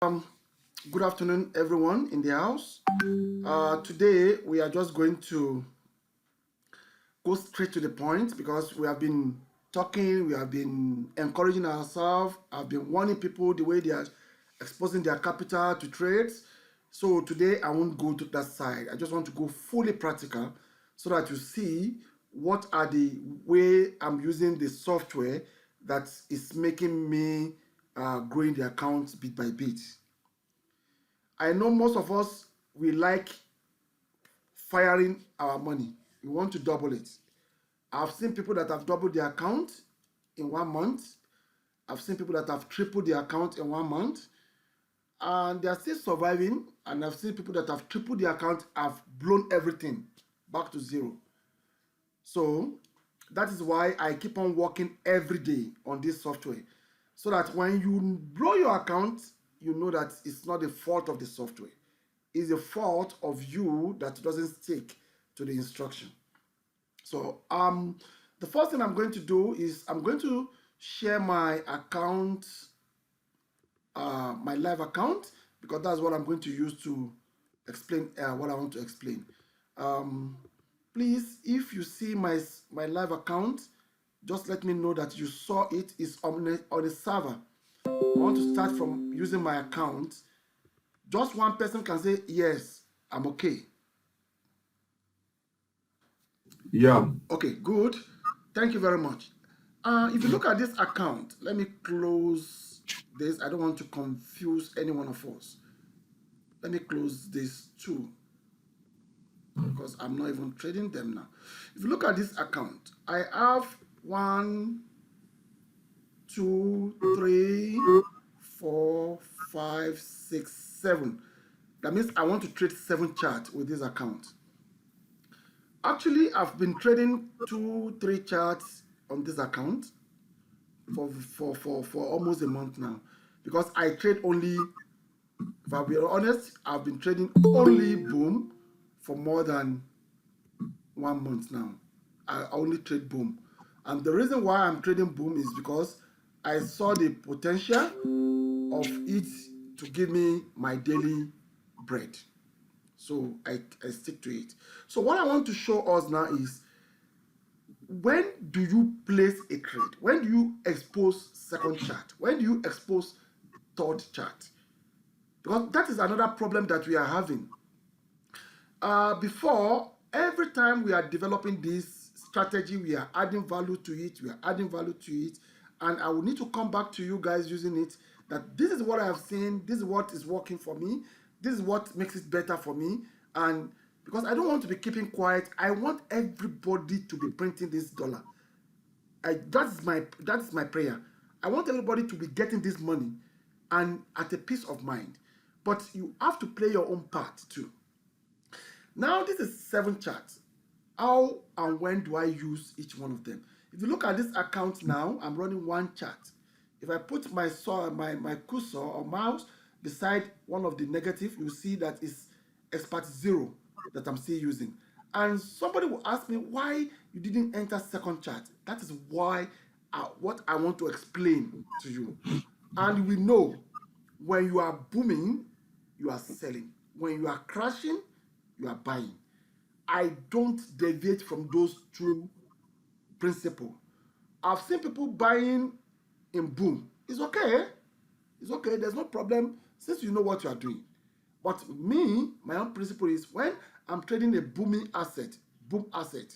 Good afternoon, everyone in the house. Today, we are just going to go straight to the point because we have been talking, we have been encouraging ourselves, I've been warning people the way they are exposing their capital to trades. So today, I won't go to that side. I just want to go fully practical so that you see what are the way I'm using the software that is making me growing the account bit by bit. I know most of us we like firing our money. We want to double it. I've seen people that have doubled their account in 1 month. I've seen people that have tripled their account in 1 month and they are still surviving. And I've seen people that have tripled their account have blown everything back to zero. So that is why I keep on working every day on this software so that when you blow your account, you know that it's not the fault of the software. It's the fault of you that doesn't stick to the instruction. So the first thing I'm going to do is I'm going to share my account, my live account, because that's what I'm going to use to explain what I want to explain. Um, Please, if you see my live account, just let me know that you saw it is on a server. I want to start from using my account. Just one person can say yes, I'm okay. Yeah. Okay, good. Thank you very much. If you look at this account, let me close this. I don't want to confuse any one of us. Let me close this too because I'm not even trading them now. If you look at this account, I have 1, 2, 3, 4, 5, 6, 7. That means I want to trade 7 charts with this account. Actually, I've been trading 2, 3 charts on this account for almost a month now because I trade only, if I'll be honest, I've been trading only boom for more than 1 month now. I only trade boom. And the reason why I'm trading boom is because I saw the potential of it to give me my daily bread. So I stick to it. So what I want to show us now is when do you place a trade? When do you expose second chart? When do you expose third chart? Because that is another problem that we are having. Before, every time we are developing this strategy, we are adding value to it, we are adding value to it, and I will need to come back to you guys using it, that this is what I have seen, this is what is working for me, this is what makes it better for me, and because I don't want to be keeping quiet, I want everybody to be printing this dollar. That's my prayer. I want everybody to be getting this money and at a peace of mind. But you have to play your own part too. Now this is 7 charts. How and when do I use each one of them? If you look at this account now, I'm running 1 chart. If I put my cursor or mouse beside one of the negative, you see that it's expert 0 that I'm still using. And somebody will ask me why you didn't enter second chart. That is why what I want to explain to you. And we know when you are booming, you are selling. When you are crashing, you are buying. I don't deviate from those two principles. I've seen people buying in boom. It's okay. It's okay. There's no problem since you know what you are doing. But me, my own principle is when I'm trading a booming asset, boom asset,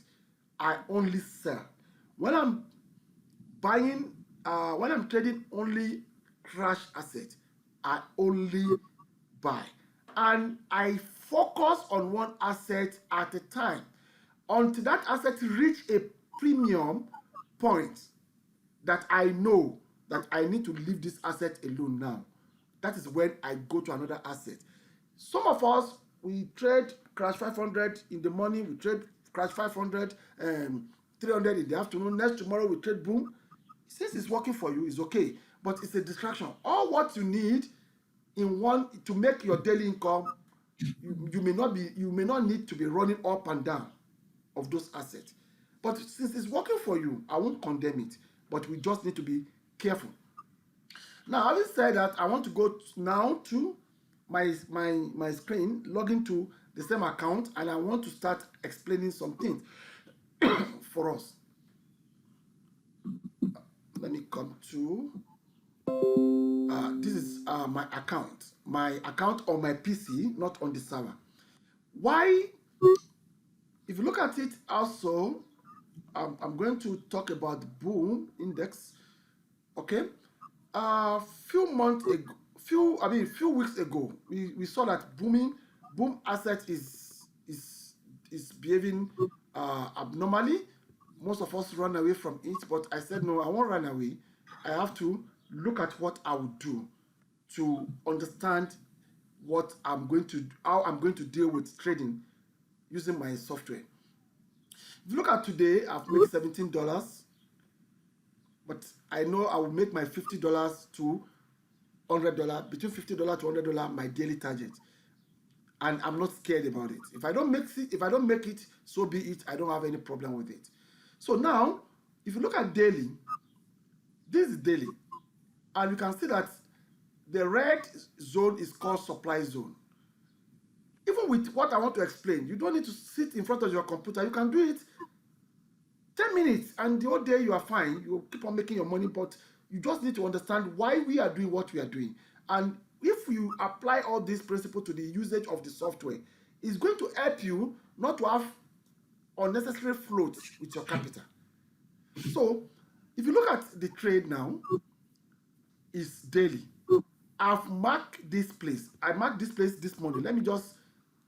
I only sell. When I'm buying, when I'm trading only crash asset, I only buy. And I focus on one asset at a time until that asset reach a premium point that I know that I need to leave this asset alone now. That is when I go to another asset. Some of us, we trade crash 500 in the morning, we trade crash 500, 300 in the afternoon. Next tomorrow, we trade boom. Since it's working for you, it's okay. But it's a distraction. All what you need in one to make your daily income, you may not need to be running up and down of those assets. But since it's working for you, I won't condemn it. But we just need to be careful. Now, having said that, I want to go now to my screen, log into the same account, and I want to start explaining some things for us. Let me come to this is my account on my PC, not on the server. Why? If you look at it also, I'm going to talk about the boom index. Okay, few weeks ago, we saw that boom asset is behaving abnormally. Most of us run away from it, but I said no, I won't run away. I have to look at what I would do to understand how I'm going to deal with trading using my software. If you look at today, I've made $17, but I know I will make my $50 to $100, between $50 to $100, my daily target, and I'm not scared about it. If I don't make it, so be it. I don't have any problem with it. So now, if you look at daily, this is daily, and you can see that the red zone is called supply zone. Even with what I want to explain, you don't need to sit in front of your computer. You can do it 10 minutes, and the whole day you are fine. You keep on making your money, but you just need to understand why we are doing what we are doing. And if you apply all these principles to the usage of the software, it's going to help you not to have unnecessary floats with your capital. So, if you look at the trade now, it's daily. I've marked this place. I marked this place this morning. Let me just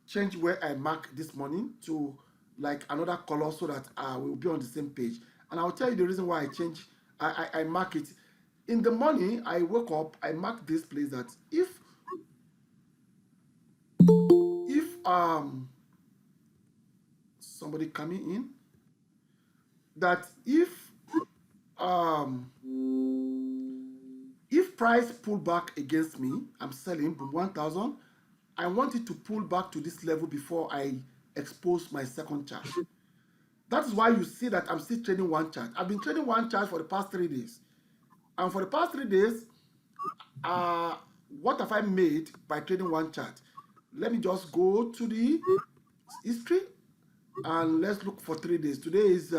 change where I mark this morning to like another color so that we'll be on the same page. And I'll tell you the reason why I mark it. In the morning, I woke up, I marked this place that if somebody coming in, that if price pull back against me, I'm selling boom 1,000. I want it to pull back to this level before I expose my second chart. That is why you see that I'm still trading one chart. I've been trading one chart for the past 3 days. And for the past 3 days, what have I made by trading one chart? Let me just go to the history and let's look for 3 days. Today is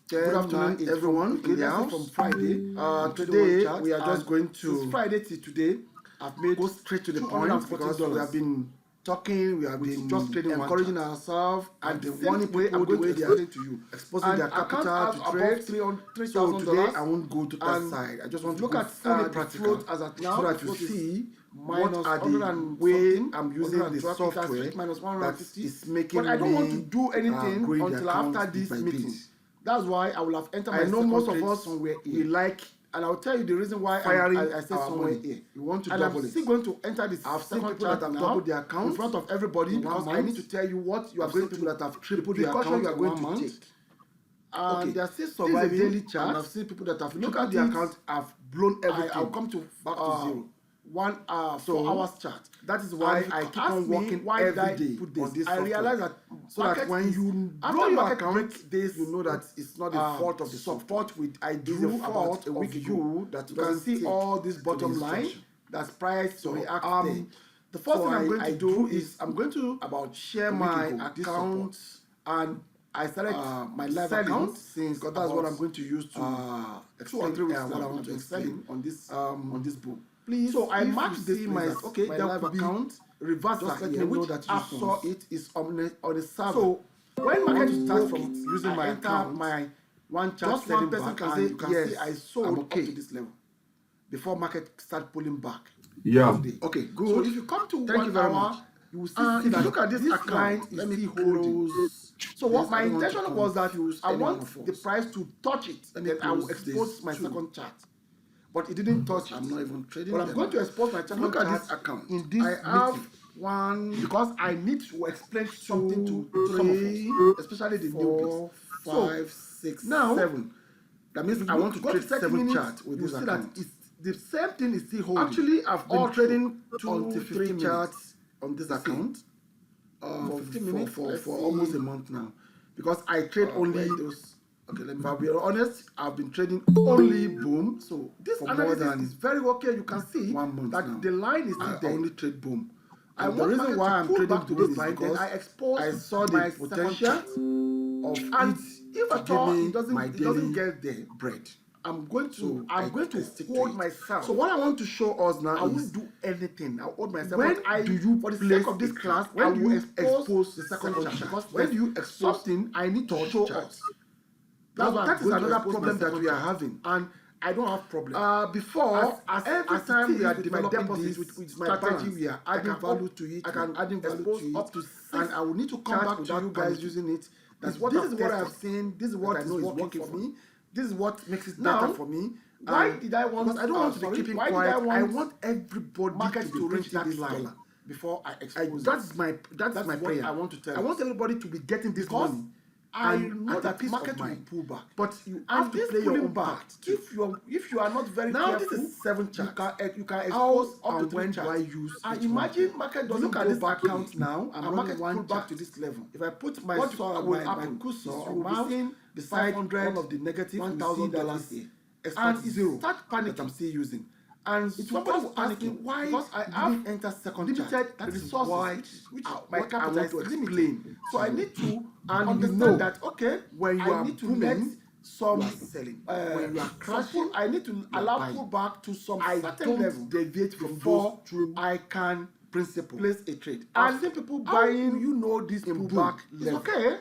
good afternoon, everyone. In the house. From Friday. Today we are just going to. It's Friday till today. I've made go straight to the point because we have been talking. We have been just trading, encouraging ourselves, and the one way I'm going to explain to you, exposing their capital to trade. So today I won't go to that side. I just want to look at fully practical as at now, so that you see what are the way I'm using the software that is making. But I don't want to do anything until after this meeting. That's why I will have entered my. I know most of us we like. And I'll tell you the reason why I said somewhere here. You want to double it. I'm still going to enter this. I've seen people that have doubled their account in front of everybody because I need to tell you what you are going to. People that have tripled their account you are going to take. Okay, they are still surviving. Daily chart. And I've seen people that have looked at the account have blown everything. I'll come to back to zero. 4 hours chart. That is why I keep on working every day on this. I realize that so that when you blow your account, you know that it's not the fault of the support. With I drew about a week ago that you can see all this bottom line that's price to react. The first thing I'm going to do is I'm going to share my account, and I started my live account since because that's what I'm going to use to explain what I want to explain on this book. Please, so I marked this my live account. Reverse just let me know that you saw it is on the server. So when market starts from using my account, my one chart just one person can say you can yes, see I sold up to this level before market start pulling back. Yeah. Okay, good. So if you come to 1 hour, you will see that look at this account. Let me close. So what my intention was that I want the price to touch it, and then I will expose my second chart. But it didn't touch it. I'm not even trading. But I'm going to expose my chart. Look at this account. In this I have one because I need to explain something to some of us, especially the newbies. 5, 6, now 7. That means I want to trade 7 charts with this account. That the same thing is still holding. Actually, I've been trading 2 to 3 charts on this account for 15 minutes for almost a month now, because I trade only those Okay, let me. If I'll be honest, I've been trading only boom. So this analysis is very okay. You can see 1 month that now. the line is still there. I only trade boom. And And the the reason reason why why I'm I'm trading trading boom boom is is because because I exposed I saw my the second potential chart, of and it if to at give all me it doesn't my daily get there, bread. I'm going So to I stick to hold it. myself. So what I want to show us now I is won't do anything. I'll hold myself. when But I, do you for the place sake of this a class, trade? I When do will you expose the second second chart chart? because When do you there's expose something I need to third show chart? us. That is another problem that we are having. having, and I don't have problem. Before, Every as time we are with my developing deposits, this, with my strategy, balance, we are I adding can value to it. I can adding value expose to it, up to 6 and I will need to come charts back to you without guys panicking. using it. This That is what this I've is what I've tested, seen. This is that what I is know is working for me. This is what makes it Now, better for me. why And did I want? because I don't want to be Sorry, keeping why quiet. did I want everybody market to reach printing that this line dollar before I expose it. that's my That's my what prayer. I want to tell I you. want everybody to be getting this Because money. I And know at a that peace market of will mind. pull back, But you and have to this play your pulling own back, part too. if you are not very Now careful, this is 7 you charts. can expose How up to and 3 when do I charts. use And each one of imagine them? market Look doesn't at go this back account today, now. I'm and running market pull one back chart. to this level. If I put my What will my happen cursor is you or will be mouse seeing beside 500, one of the negative $1,000 here, and expert it zero start that I'm panicking. still using. And Somebody somebody will will ask ask me me why because I you have didn't enter second limited chart. That is resources, why which my my I capital want is to limited. explain. So I need to And you understand know that okay, when you I are need to booming, let some you are selling. When you are crashing, I need to you are allow buying. pullback to some I certain level don't deviate from those before true I can principles. place a trade. And I've seen people how buying. will you know this in pullback boom. It's level? okay.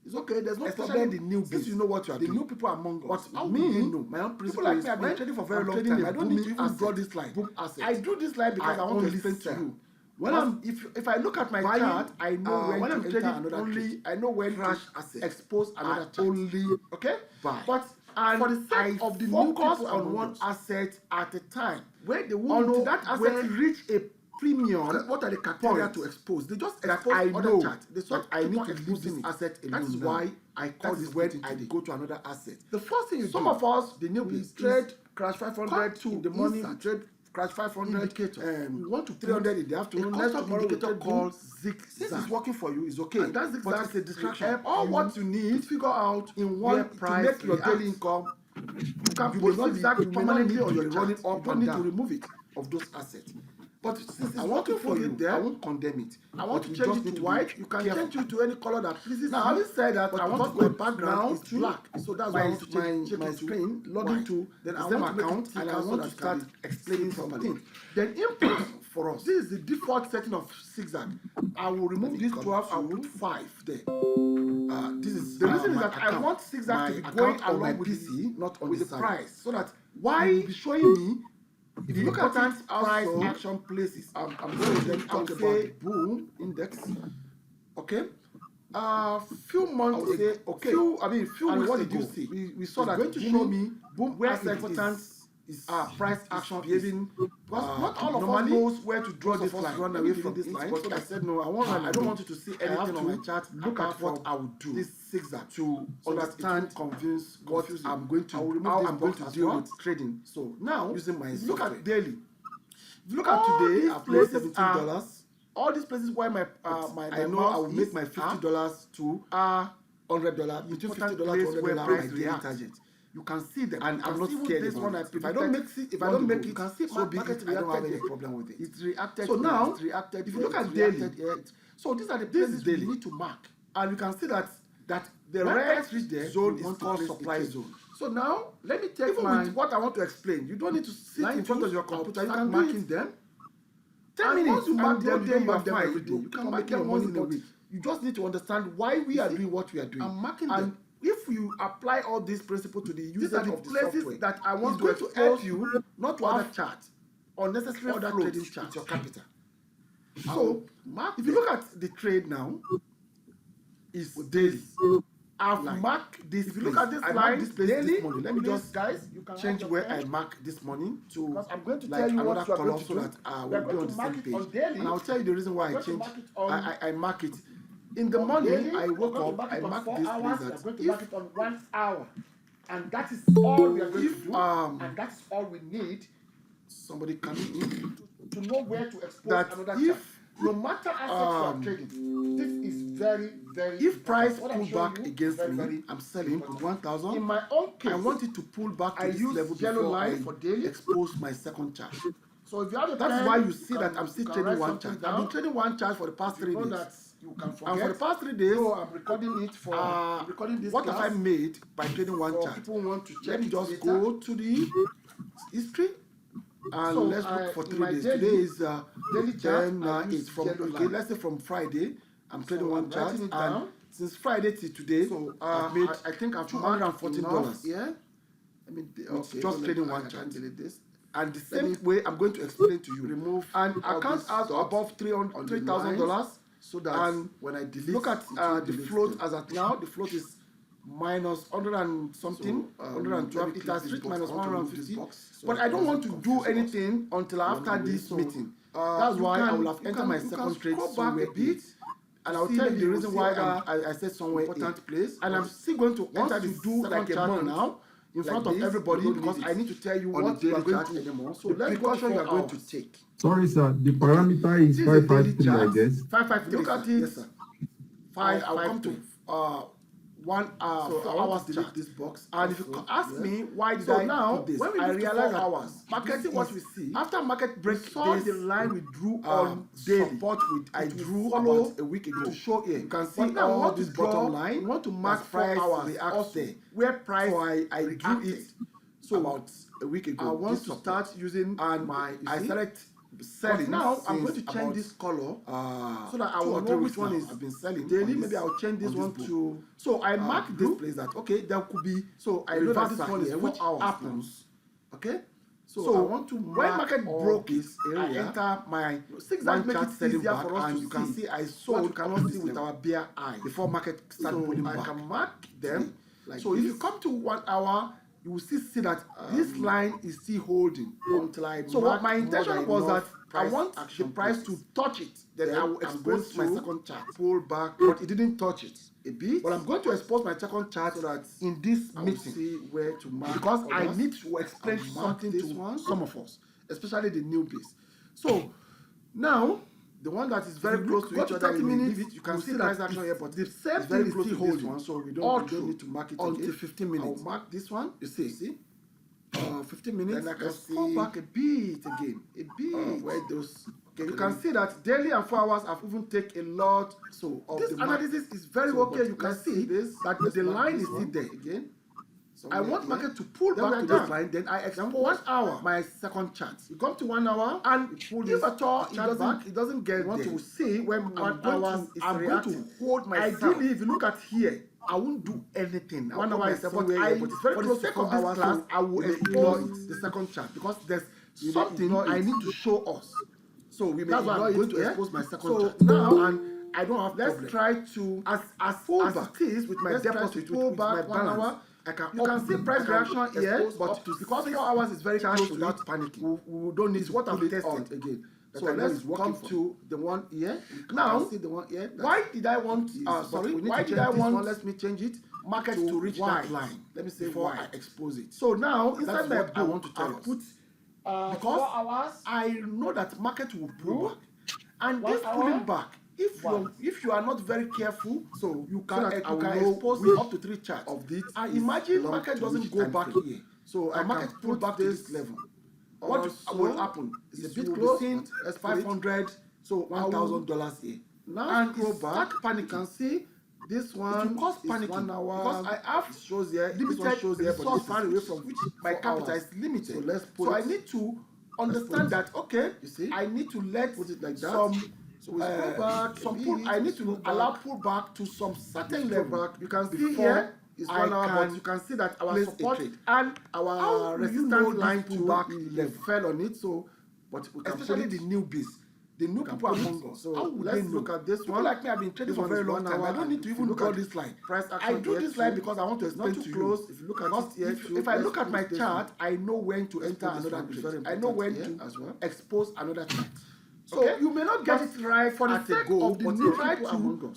It's okay. There's no Especially problem. the newbies. Since you know what you are The doing. new people among us. But How me, will they know? My own people principle like is me, I've been when trading for a very I'm long trading time. a I don't need to booming even draw asset, this line. boom asset. I drew this line because I want to only explain to sell. you. When Because I'm if I look at my buying, chart, I know when to I'm enter trading another only, trade, I know when crash to asset, expose another chart. only Okay? buy. But and For the sake I of the new focus people on among one us, asset at a time. where they will Until know that asset when reach a premium. what are the criteria point to expose? They just that expose I other know chart. They that I keep need on to leave exposing this it. asset alone. That is now. why I call That this is when meeting I today. go to another asset. The first thing you Some do, of us, the newbies, trade crash come 500 to in the morning, insert we trade crash 500 indicators. we want to 300 in the afternoon. a Next custom tomorrow we indicator trade called boom. zigzag. Since it's working for you, it's okay. And that zigzag But it's a distraction. will help All you what you to need figure out in where one to price make your reacts. daily income. You can You put may not zigzag you may not permanently need on to your be chart. running You up don't and need to down remove it. of those assets. But since I it's want to working for put you, it there. I won't condemn it. I want But to we change just it need to to white. be You can careful. change it to any color that pleases Now, you. having said that, But I want because to my go background now is to black, so that's why I want to change my it to screen, log white. into Then the I same want to make account, it and I thicker so want that to it start can be explaining seen some properly. things. Then input For us. This is the default setting of zigzag. I will remove this 12. I'll put 5 there. This is The reason is my that account. I want zigzag My to be going account on my along with PC, not on with the the side. price, so that Why? it will be showing me If the you look at important it price also, action places. I'm So going to then I talk will about say the boom index. okay. Few months I would say okay. Few And weeks what ago, did you see? we saw It's that going to show me boom where asset important is price action behaving. because not all of us Normally, knows where to draw most this of us line. run Let me away delete from this it, line. but So I that said no. I won't run I away. don't want you to see anything on my chart. Look at what from I would do. this zigzag to so that it understand won't confuse what you. I'm going to I will remove how this I'm going box to as deal well. with trading. So now, using my if you look software. at daily, if you look All at today, these I've made places $17. All these places where my I know I will make my $50 to $100 between $50 to $100 my daily target. You can see them, And I'm not scared about it. If I don't make it, you can see so be market it. I don't have any reacted. problem with it. It reacted. So now, it reacted. if you look it at daily, reacted here. So these are the this is places daily. we need to mark, and you can see that the When red X reach there, zone you is want to called place a supply trade. zone. So now let me take Even with what I want to explain. You don't need to sit in front of your computer. You can marking them. 10 minutes. Once you mark them, you don't mark them every day. You can mark them once in a week. You just need to understand why we are doing what we are doing. I'm marking and them. if you apply all these principles to the usage of the places software, that I want it's to going to help expose you not to have other charts, unnecessary other floats trading with charts. your capital. So, If you look at the trade now, it's daily. I've line. marked this. If you look at this I line marked this place daily, this morning. Let me please, just guys, you can change have where your I pen. mark this morning to Because I'm going to like tell you another what you are column going to so do. that We we'll are be going on to the mark same it page. on daily. And I'll tell you the reason why I We're going to changed. mark it on I mark it. In the on morning, daily, I woke we're going to up, mark I it on marked 4 this hours, place we're that going to if mark it on 1 hour. And that is all we are going to do. And that's all we need somebody coming in to know where to expose that another if chart. no matter assets you are trading, this is very, very. If price important. pull back against me, I'm selling with 1,000. In my own case, I want it to pull back to this level yellow before line I for daily. expose my second chart. So if you have a That's pen, why you see that I'm still trading one chart. I've been trading one chart for the past 3 days. That you can forget. And for the past 3 days, so I'm recording it for recording this. What have I made by trading one chart? People want to check. Let me just go to the history and let's look for 3 days. Today is daily chart. it's from let's say from Friday. I'm trading one chart, and since Friday till today, so I've made I think I've $214. Yeah. I mean, okay, just trading one chart. Delete this. And the same way I'm going to explain it to you. Remove and account has above $3,000, so that and when I delete, look at the float as at now. The float is minus 100 and something, 112. It has reached minus 150. But I don't want to do anything until after this meeting. That's why I will have entered my second trade somewhere a bit. And I'll tell you the reason why I said somewhere important place. And I'm still going to enter this do like a month now in front of everybody, because I need to tell you what you are going to anymore. So let's precaution you are going to take. Sorry, sir. The parameter is 553, I guess. 553. Look at it. Yes, sir. I'll come to 1 hour. So 4 hours delete this box. And if you ask me why did so I now do this, when we I realize that hours, market what we see after market break saw this, the line we drew on daily support with I drew follow about a week ago to show here. You can see but now all this bottom line. We want to mark price 4 hours reacts also, there. where price So I drew it so about a week ago. I want to start using and I started selling. But now I'm going to change this color so that I will know which one is I've been selling daily. Maybe I'll change this one to. So I mark this place that okay, there could be so I know that this one is which happens. Okay. So I want to when market broke this area, I enter my zigzag make it selling easier back, for us and to you can see I sold. You cannot see with our bare eye before market started pulling back. I can mark them. Like so if you come to 1 hour, you will still see that this line is still holding until I. So what my intention was that I want the price to touch it. Then I will expose my second chart. Pull back, but it didn't touch it a bit. But I'm going to expose my second chart so that in this meeting, see where to mark because I need to explain something to some of us, especially the newbies. So now the one that is very close to each other, 30 minutes, you can see price action here, but the same thing is still holding. One, so we don't need to mark it until 15 minutes. I'll mark this one. You see? 15 minutes. Then I can come back a bit again. A bit. Where those. Okay, you can see that daily and 4 hours have even taken a lot. So this analysis is very okay. You can see this that the line is still there again. I want market to pull back to this line, then I expose 1 hour my second chart. You come to 1 hour and if at all it doesn't get want to see when 1 hour is I'm going to hold my ideally if you look at here, I won't do anything. 1 hour is but it's very close to 4 hours, class, I will expose the second chart because there's something I need to show us. So we may I'm going to expose my second chart. Now and I don't have let's try to as it is with my deposit with my balance. You can see price reaction here, but because 4 hours is very close without panicking. We don't need to what I'm testing again. So let's come to the one here. Now, see the one here. Why did I want? Sorry, why did I want? Let me change it. Market to reach that line. Let me say before I expose it. So now inside my I want to tell put because 4 hours. I know that market will pull back, and this pulling back. If you are not very careful, so you can expose up to 3 charts of this. I imagine market doesn't go back here. So I market pull back to this level. What will happen? It's a bit close as 500, so $1,000 here. Now and go back. Panic and see this one. It will cause panic 1 hour because I have shows here. Limited shows here, but it's far away from which my capital is limited. So let's put. So I need to understand that. Okay, you see, I need to let put it like that. So we pull back. Some pull. I need to allow pull back to some certain level. You can see here is 1 hour, but you can see that our support and our resistance line pull back fell on it. So, but we can especially the newbies, the new people among us. So let's look at this one. Like me, I've been trading for a very long time. I don't need to even look at this line. Price action. I do this line because I want to explain to you. If you look at it, if I look at my chart, I know when to enter another trade. I know when to expose another chart. So you may not get it right for the sake of the new try to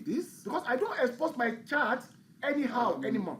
this because I don't expose my chart anyhow anymore.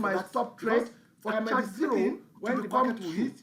my stop trade for I'm chart zero anticipating when to the become market will true. hit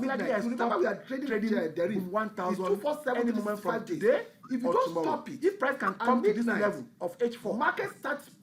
midnight, has remember we are trading there in 1,000 247 any moment from days today. if you or don't tomorrow. stop it, If price can come to this midnight, level of H4, market starts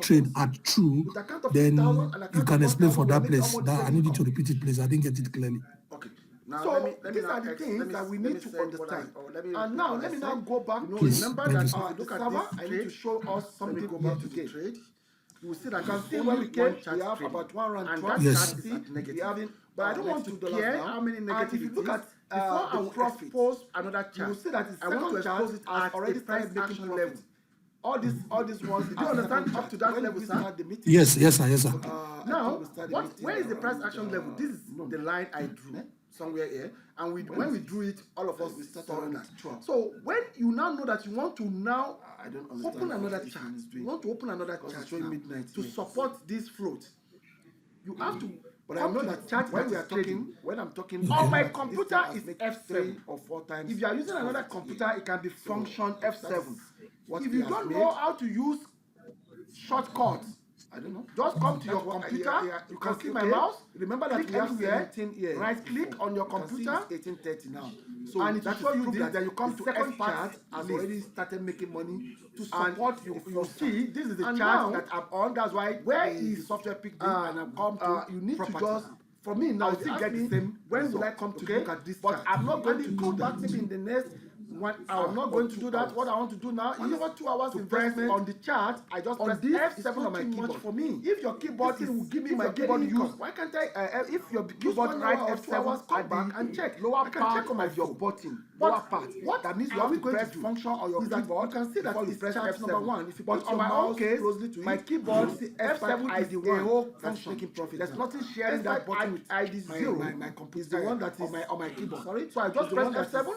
trade are true, then you can explain for that place. That I need you to repeat it, please. I didn't get it clearly. Okay. Now, So let me these now are the things that we need to understand. And now let me now go back. Please, Remember thank that you, sir. the server, I need to show us something go here back to the again. trade. You will see You that can it's see only when we came, one chart we have trading. about 112. And that Yes. chart is at negative. We having, but I don't want to compare now. how many And negative if you it look is, at before I the will profit, expose another chart, you will see that the I want to second chart expose it has at already the price started making action profit. level. All these ones. Did you understand up to that when level, we sir? start the meeting? Yes, yes, sir, yes, sir. Now, where is the price action level? This is the line I drew somewhere here, and when we drew it, all of us saw that. So when you now know that you want to now open another chart, you want to open another chart now to support this float, you have to. But I know that chart when we are talking, when I'm talking on my computer is F7 or 4 times. If you are using another computer, it can be function F7. If you don't know how to use shortcuts, I don't know. Just come to your computer. You can see my mouse. Remember that we have 17 here. Right click on your computer. 1830 now. So and it will show you this. Then you come to second chart has already started making money to support you. You see, this is the chart that I'm on. That's why where is the software picked and I've come to. You need to just. For me now, still get the same. When will I come to look at this chart? But I'm not going to come back maybe in the next 1 hour. I'm not going to do that. What I want to do now is 2 hours to press on the chart. I just press F7 on my keyboard. For me, if your keyboard will give me my keyboard use, why can't I? If your keyboard write F7, come back and check lower part of your button. Lower part. What that means you have to press function on your keyboard. You can see that it's press F7. Number 1. If you put on my own case, my keyboard F7 is the whole function. There's nothing sharing that button with ID 0. My computer is the one that is on my keyboard. Sorry. So I just press F7.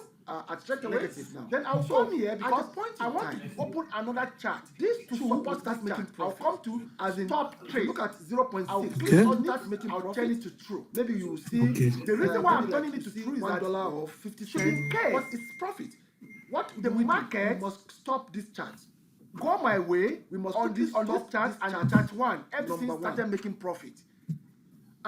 Straight away. Then I'll come here because I want to open another chart. This to support start making profit. I'll come to as in top trade. Look at 0.6. I'll click on start making profit. I'll turn it to true. Maybe you will see. The reason why I'm turning it to true is that $1 or 50 cents. But it's profit. What the market must stop this chart. Go my way. We must on this chart and chart 1. Everything started making profit.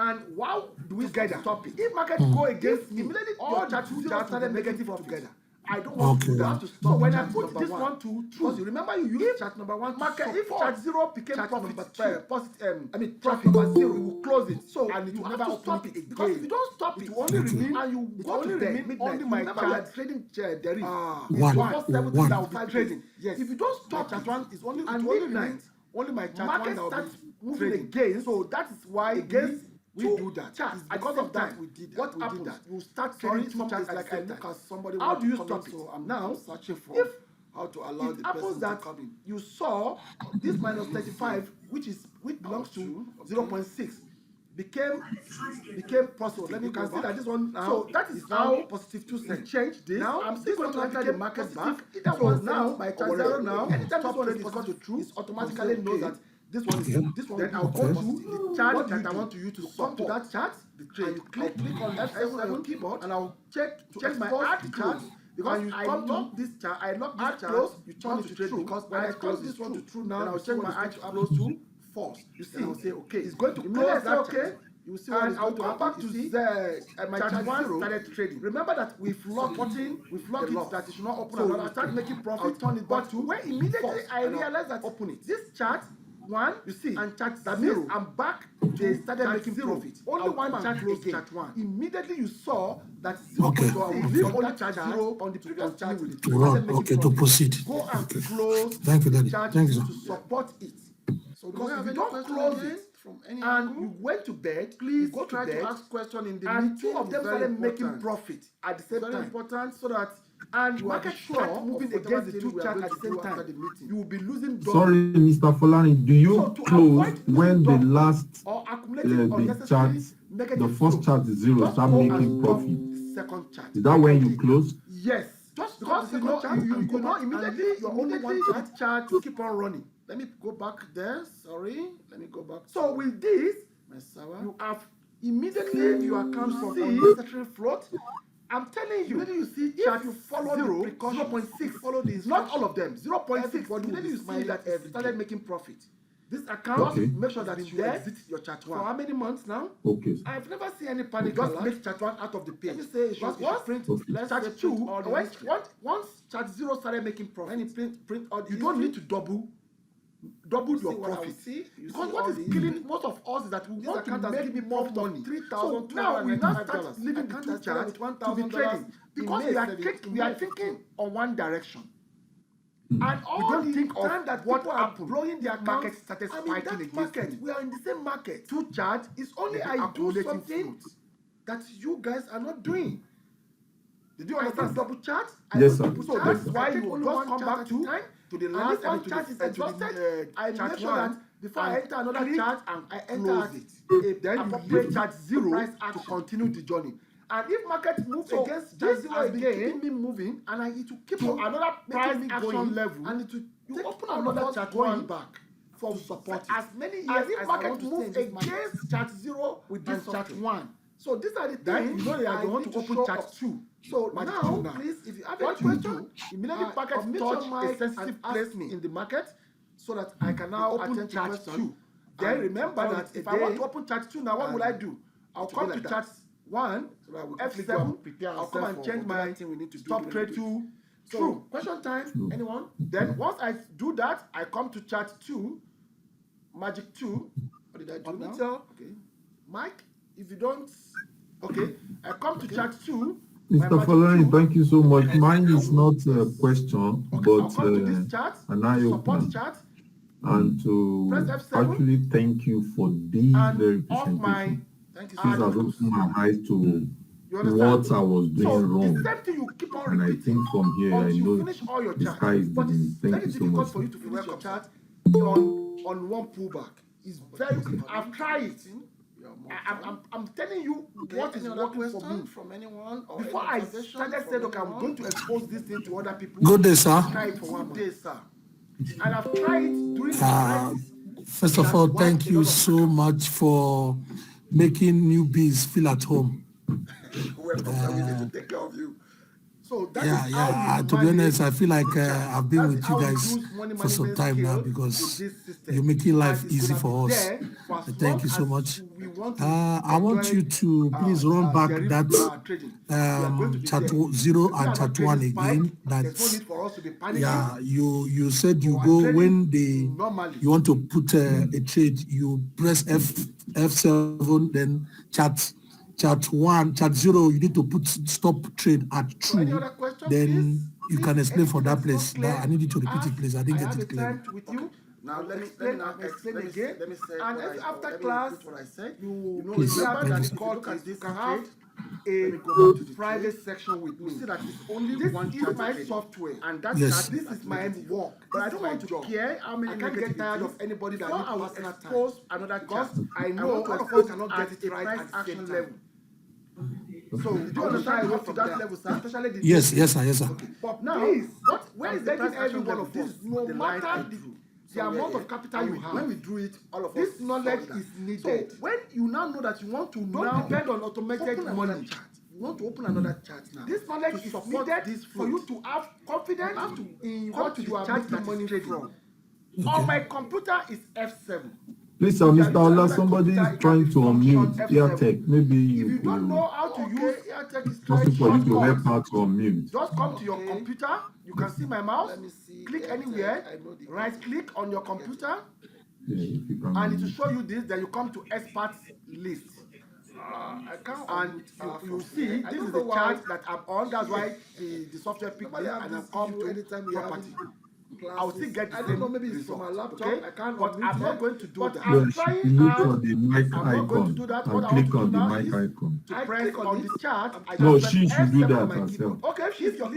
And how do we stop it? If market go against me, immediately all chart started negative together. I don't want to do that. So when I put this one to true, you remember you use chart number 1 market. If chart 0 became profit, profit number 0, we will close it. So and it will never stop it again. Because if you don't stop it, it will only remain and you go to remain only my chart trading there is one that will be trading. Yes. If you don't stop chart 1 is only and midnight. Only my chart market 1 that will be moving again. So that is why against. We do that. It's because of that we did that. What happened? We start trading two charts like I look at somebody. How do you stop it? So I'm now searching for how to allow the person to come in. You saw this minus 35, which belongs to 0.6, became positive. Let me can see that this one now. So that is now positive 2 cents. Change this. Now I'm still going to enter the market back. So now my chart 0 now. Anytime this one is positive true, it automatically knows that. This one, then I'll go to the chart that I want you to come to that chart, the trade. And you click on F7 on your keyboard, and I'll check my add chart because I lock this chart. I lock this chart. You turn it to true because when I close this one to true now, I'll check my add close to false. You see, I'll say okay. It's going to close that okay. You will see what and I'll come back to the my chart 1 started trading. Remember that we've locked it that it should not open another. I start making profit. I'll turn it back to where immediately I realize that open it. This chart 1, you see, and chart that 0. Means I'm back. They started making profit. Only one chart closed chart 1. Immediately you saw that 0. Okay. So I will leave only chart 0 on the previous chart with to run. Okay, to proceed. Go and close. Thank you, Daddy. Thank you, to support it. So because if you don't close it from any and you went to bed, please go try to ask questions in the meeting. And 2 of them started making profit at the same time. Very important so that. And market start moving against the 2 charts at the same time. You will be losing dollars. Sorry, Mr. Folani, do you close when the last the charts, the first chart is 0, start making profit? Second chart. Is that when you close? Yes. Just because you know immediately your only one chart to keep on running. Let me go back there. Sorry. Let me go back. So with this, you have immediately your account from unnecessary float. I'm telling you, you see if you follow 0.6, follow this. Not all of them. 0.6. But you see that it started making profit. This account, make sure that you exit your chart 1. For how many months now? Okay. I've never seen any panic. Just make chart 1 out of the page. Let me say it should print. Let's chart 2. Once chart 0 started making profit, when you print all, you don't need to double double your profit. Because what is killing most of us is that we want to make more money. So now we now start leaving the two charts to be trading because we are thinking on one direction. And all we don't think of that what are blowing their market started spiking against. We are in the same market. Two charts is only I do something that you guys are not doing. Did you understand? Double chart? Yes, sir. So that's why you just come back to the last one chart is exhausted. I make sure that before I enter another chart and I enter it, then appropriate chart 0 to continue the journey. And if market moves against chart 0 again, me moving, and it will keep on another price action level, and it will take open another chart going back for support. As many years as market moves against chart 0 with this chart 1. So these are the things you know that you want to open chart 2. So now, please, if you have any question, immediately market touch a sensitive place in the market so that I can now open chart 2. Then remember that if I want to open chart 2 now, what will I do? I'll come to chart 1, F7, I'll come and change my stop trade to true. Question time, anyone? Then once I do that, I come to chart 2, magic 2. What did I do now? Okay. Mike, if you don't, okay, I come to chart 2. Mr. Following, thank you so much. Mine is not a question, but an eye-opener. And to actually thank you for this very presentation. Since I've opened my eyes to what I was doing wrong. And I think from here, I know the sky is the limit. Thank you so much. For you to finish your chart on one pullback. It's very good. I've tried it. I'm telling you what is working for me. From anyone or before I started saying, okay, I'm going to expose this thing to other people. Good day, sir. Try it for 1 day, sir. And I've tried it during the crisis. First of all, thank you so much for making newbies feel at home. Welcome. We need to take care of you. So that to be honest, I feel like I've been with you guys for some time now because you're making life easy for us. Thank you so much. I want you to please run back that chart 0 and chart 1 again. That you said you go when you want to put a trade, you press F7, then chart 0, you need to put stop trade at true. Then you can explain for that place. I need you to repeat it, please. I didn't get it clear. Now let me explain again. Let me say and after class, what I said, you know, please, you can have a private section with me. See that it's only this one is my software, and that's this is my work. But I don't want to care how many. I can't get tired of anybody that needs to expose another cost. I know all of us cannot get it right at action level. So do you understand up to that level, sir? Especially the yes, sir. Okay. But now, where is begging every one of this? No matter the amount of capital you have, when we drew it, all of this knowledge is needed. So when you now know that you want to now depend on automated money, you want to open another chart now. This knowledge is needed for you to have confidence in what you are making money from. On my computer is F7. Please, Mr. Ola, somebody is trying to unmute Airtech. Maybe you don't know how to use Airtech, is trying for you to help out to unmute. Just come to your computer. You can see my mouse. Click anywhere. Right click on your computer. And it will show you this. Then you come to experts list. And you see this is the chart that I'm on. That's why the software picked me and I come to property. I'll still get the same. I don't know, maybe it's from my laptop. Okay? I can't, but I'm not going to do that. I'm trying out. The mic icon and click on the mic icon. To press on the chart. No, she should do that herself. Okay, if your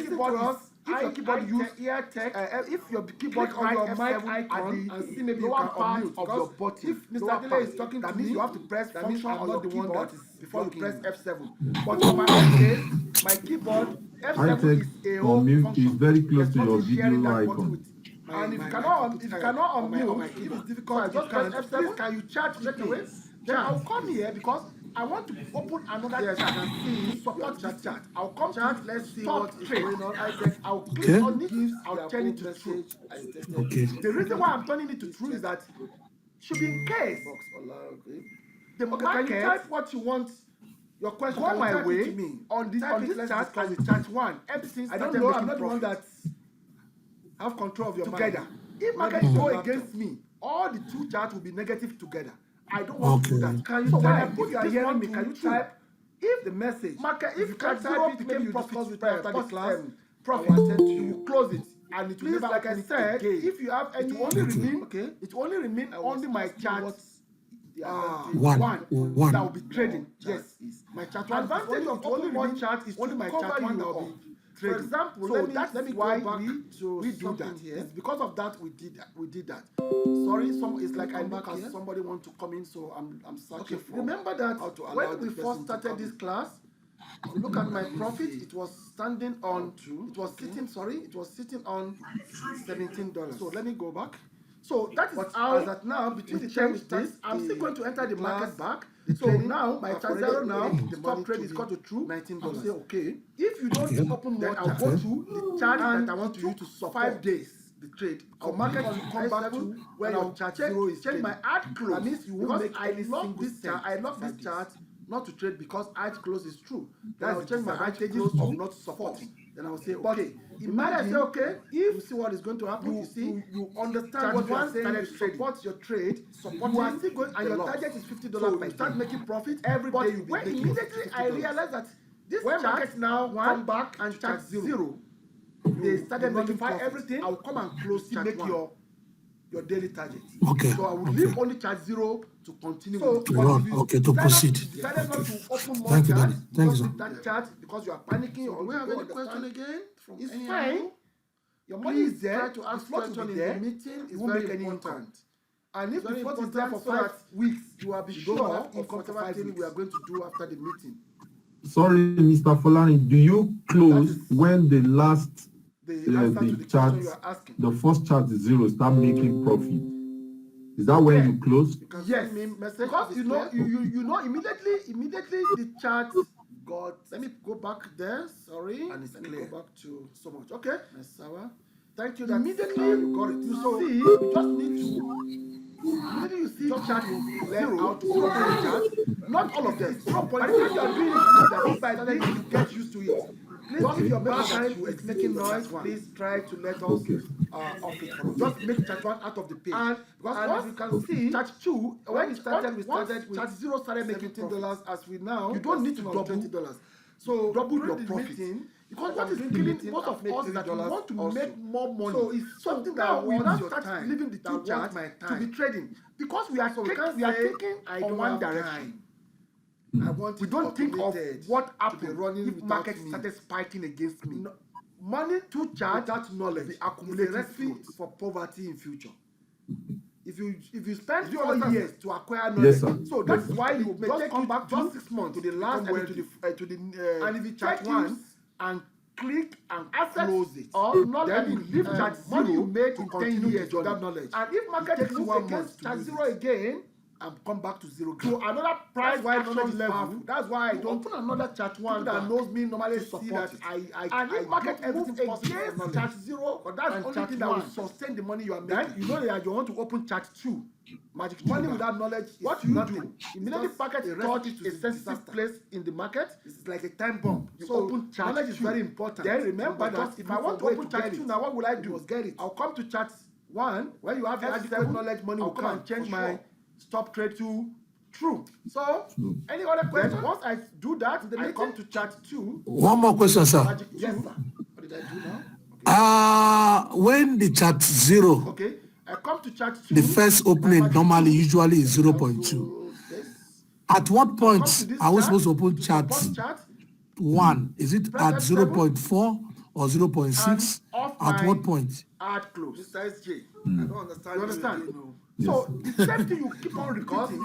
keyboard use Airtech, if your keyboard on your mic icon and see maybe you can unmute of your button. If Mr. Dele is talking to me, you have to press function on your keyboard before you press F7. But on my own case, my keyboard F7 is a home function. Is very close to your video icon. And if you cannot unmute, if it's difficult, just press F7. Can you chat straight away? Then I'll come here because I want to open another chat and support this chat. I'll come to let's see what is going on. I'll click on it, I'll turn it to true. Okay. The reason why I'm turning it to true is that should be in case the market can you type what you want. Your question go my way to me on this chat and the chat 1. Everything I don't know. I'm not the one that have control of your together. Mind. If market go against me, all the two charts will be negative together. I don't want to do that. Can you type? If you are hearing me, can you type? If the message, if you can type it, maybe you discuss with me after the class, profit, you will close it. And it will never, like I said, if you have any, it will only remain only my chart. One that will be trading. Yes, my chart one. Advantage of only one chart is only my chart one that will be trading. For example, so let me why we do that. Here. It's because of that we did that. Sorry, it's like I look as somebody want to come in, so I'm searching for. Remember that when we first started this class, look at my profit. It was standing on. It was sitting on $17. So let me go back. So that is how, as at now, between the time we start, I'm still going to enter the market back. So now, my chart zero now, the top trade is got to true $19. I'll say, okay, if you don't open more, I'll go to the chart that I want you to support 5 days. The trade. Our market will come back to where your chart zero is. Change my add close. That means you won't make any single cent. I love this chart not to trade because add close is true. Then I'll change my advantages of not supporting. Then I'll say, okay. Imagine I say, okay, if you see what is going to happen, you understand what you are saying, you support your trade, you are still going, and your target is $50 per you start making profit every day. You when immediately I realized that this market now come back and chart zero. They started notify everything. I'll come and close to make your daily target. Okay. So I will leave only chart zero to continue. To run. Okay, to proceed. Decided not to open more Thank you, charts. Daddy. Thank you, sir. That chart because you are panicking. Or we have any question again? It's fine. Angle? Your money is there. Try to ask question in the meeting. It won't make any impact. And if the float is there for 5 weeks, you will be sure of whatever thing we are going to do after the meeting. Sorry, Mr. Folani, do you close when the last the chart, the first chart is zero, start making profit? Is that when you close? Yes, because you know immediately the chart got. Let me go back there. Sorry, and it's clear. Go back to so much. Okay, thank you. Immediately you got it. You see, you just need to. Immediately you see chart learn how to open the chart. Not all of them. But if you are doing it, by then you get used to it. Please, if your background is making noise, please try to let us off it for us. Just make chart one out of the page. And because once you can see chart two, when we started with chart zero started making $10 as we now. You don't need to double $20. So double your profit. Because what is killing most of us is that we want to make more money. So it's something that we now start leaving the two charts to be trading. Because we are thinking on one direction. We don't think of what happened if market started spiking against me. No, money to charge that knowledge be accumulated recipe for poverty in future. If you spend 4 years to acquire knowledge, so that's why you may just come back just 6 months to the last and and if you check one and click and close it, or knowledge you leave chart money you made in 10 years with that knowledge. And if market moves against chart zero again, and come back to zero. So another price action level. That's why I don't open another chart one that knows me normally support that and if market everything against chart zero, but that's the only thing that will sustain the money you are making. Then you know that you want to open chart two. Magic money without knowledge. What you do immediately market touches a sensitive place in the market. It's like a time bomb. You open chart. Knowledge is very important. Then remember that if I want to open chart two now, what will I do? I'll come to chart one where you have the adequate knowledge. Money will come and change my stop trade to true. So, any other question? Once I do that, I come to chart two. One more question, sir. Yes, sir. What did I do now? Okay. When the chart zero, okay, I come to chart two. The first opening normally usually is 0.2. At what point are we supposed to open chart one? Is it at 0.4 or 0.6? At what point? Add close. Mr. SJ, I don't understand. You understand? So the same thing you keep on recording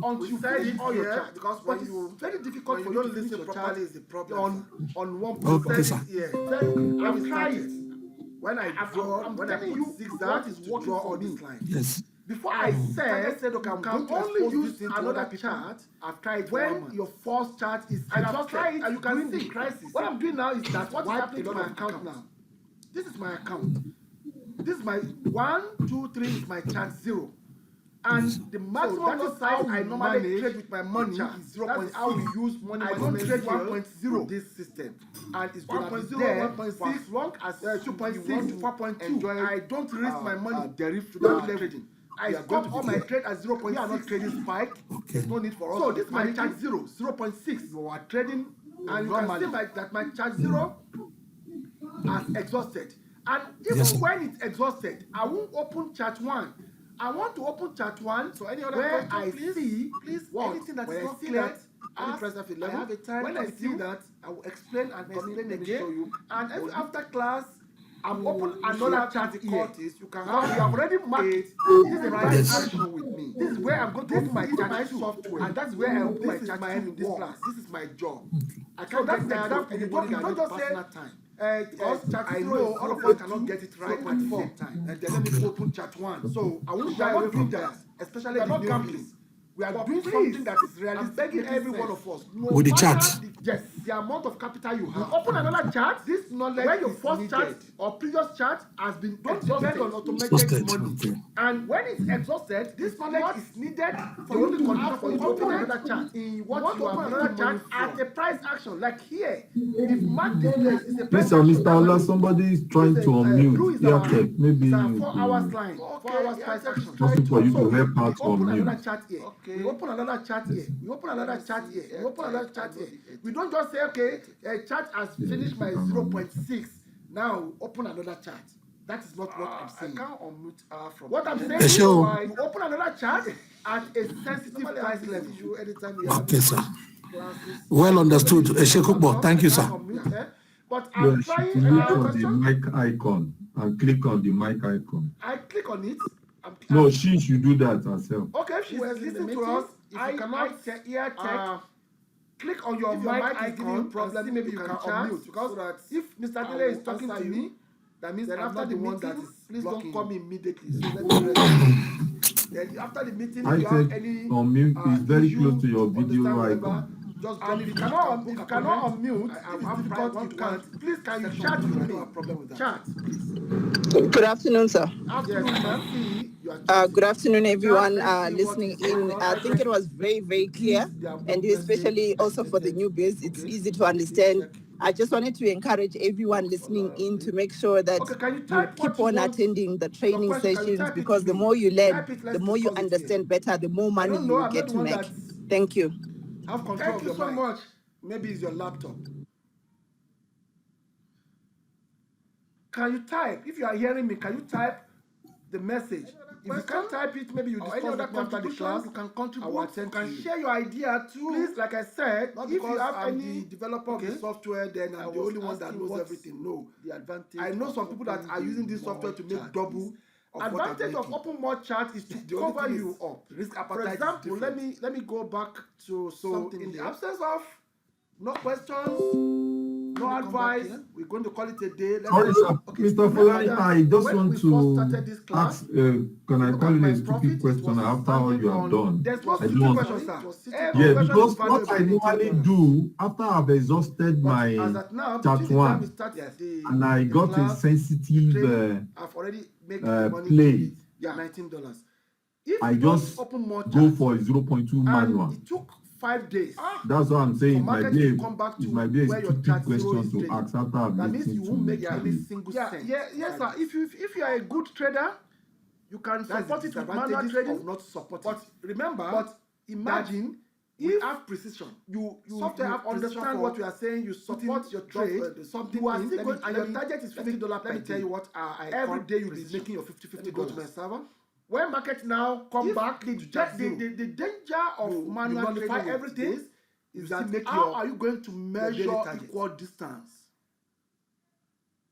until you finish all your charts. Because when you very difficult for you to listen properly is the problem on one point. Okay, sir. I'm trying. When I draw, when I put zigzag, is what draw all these lines. Yes. Before I said, okay, I'm going to only use another chart. I've tried when your first chart is. I just tried it, and you can see crisis. What I'm doing now is that what's happening to my account now. This is my account. This is my 1, 2, 3 is my chart zero. And the maximum lot size I normally trade with my money is 0.6. That's how we use money. I don't trade 1.0 this system, and it's 1.0, 1.6 for as long as 2.6 to 4.2. I don't risk my money derivative to that trading. I stop all my trade at 0.6. We are not trading spike. Okay. There's no need for us. So this is my charge 0.6. You are trading, and you can see that my charge 0 has exhausted. And even when it's exhausted, I won't open chart 1. I want to open chart 1 so any other where I see anything that is not clear. I have a time. When I see that, I will explain and explain again. And after class, I'm open another chart here. You can have. You have already marked it. This is the right action with me. This is where I'm going to open my chart software, and that's where I open my chart in this class. This is my job. I can't get tired of anybody. You don't just say time. Because I know all of us cannot get it right at the same time. And then let me open chart 1. So I won't shy away from that, especially the gambling. We are doing something that is realistic. I'm begging every one of us. No with the chart. Yes, the amount of capital you have. Open another chart. This knowledge where your first chart or previous chart has been exhausted on automated money. Okay. And when it's exhausted, this knowledge is needed for you to control for you to open another chart. In what you open another chart at a price action, like here. If mark this place is a price Mr. action. Ola, somebody is trying to unmute. Yeah, maybe 4 hours line. 4 hours price action. Possible for you to help out Open unmute. another chart here. We open another chart here. We open another chart here. We open another chart here. We don't just say, okay, a chart has finished my 0.6. Now open another chart. That is not what I'm saying. I can't unmute from what I'm saying is you open another chart at a sensitive price level. Anytime you have Okay, sir. Well understood. Eshekubo, thank you, sir. But I'm Yes, trying click on the mic icon and click on the mic icon. I click on it. No, she should do that herself. Okay, if she was listening to us, I cannot hear text. Click on your mic icon. Problem, maybe you can unmute because if Mr. Dele is talking to me, that means then after the one that is please don't call me immediately. So let me rest. Then after the meeting, if you have any unmute is very close to your video icon. Just if you cannot unmute, if it's difficult, you can't. Please, can you chat with me? Chat, please. Good afternoon, sir. Afternoon, good afternoon, everyone listening in. I think it was very, very clear, and especially also for the newbies, it's easy to understand. I just wanted to encourage everyone listening in to make sure that you keep on attending the training sessions, because the more you learn, the more you understand better, the more money you will get to make. Thank you. Have control of your mind. Thank you so much. Maybe it's your laptop. Can you type? If you are hearing me, can you type the message? If you can't type it, maybe you discuss it after the class. You can contribute. You can share your idea too. Please, like I said, if you have any developer of the software, then I'm the only one that knows everything. No, the advantage. I know some people that are using this software to make double. Advantage of open more chat is to cover you up. Risk appetite. For example, let me go back to something. In the absence of no questions, no advice, we're going to call it a day. Sorry, sir. Mr. Folani, I just want to ask, can I call you a stupid question after all you have done? There's no stupid question, sir. Yeah, because what I normally do, after I've exhausted my chart 1, and I got a sensitive I've already made play, $19. I just go for a 0.2 manual. It took 5 days. That's what I'm saying. It might be a stupid question to ask after I've listened you won't make any single cent. Yes, sir. If you are a good trader, you can support it with manual trading. Not support but remember, imagine if you have precision. You understand what you are saying. You support your trade. Something you are still going, and your target is $50. Let me tell you what. Every day you'll be making your $50 go to my server. When market now come back, the danger of manual trading everything is that how are you going to measure equal distance?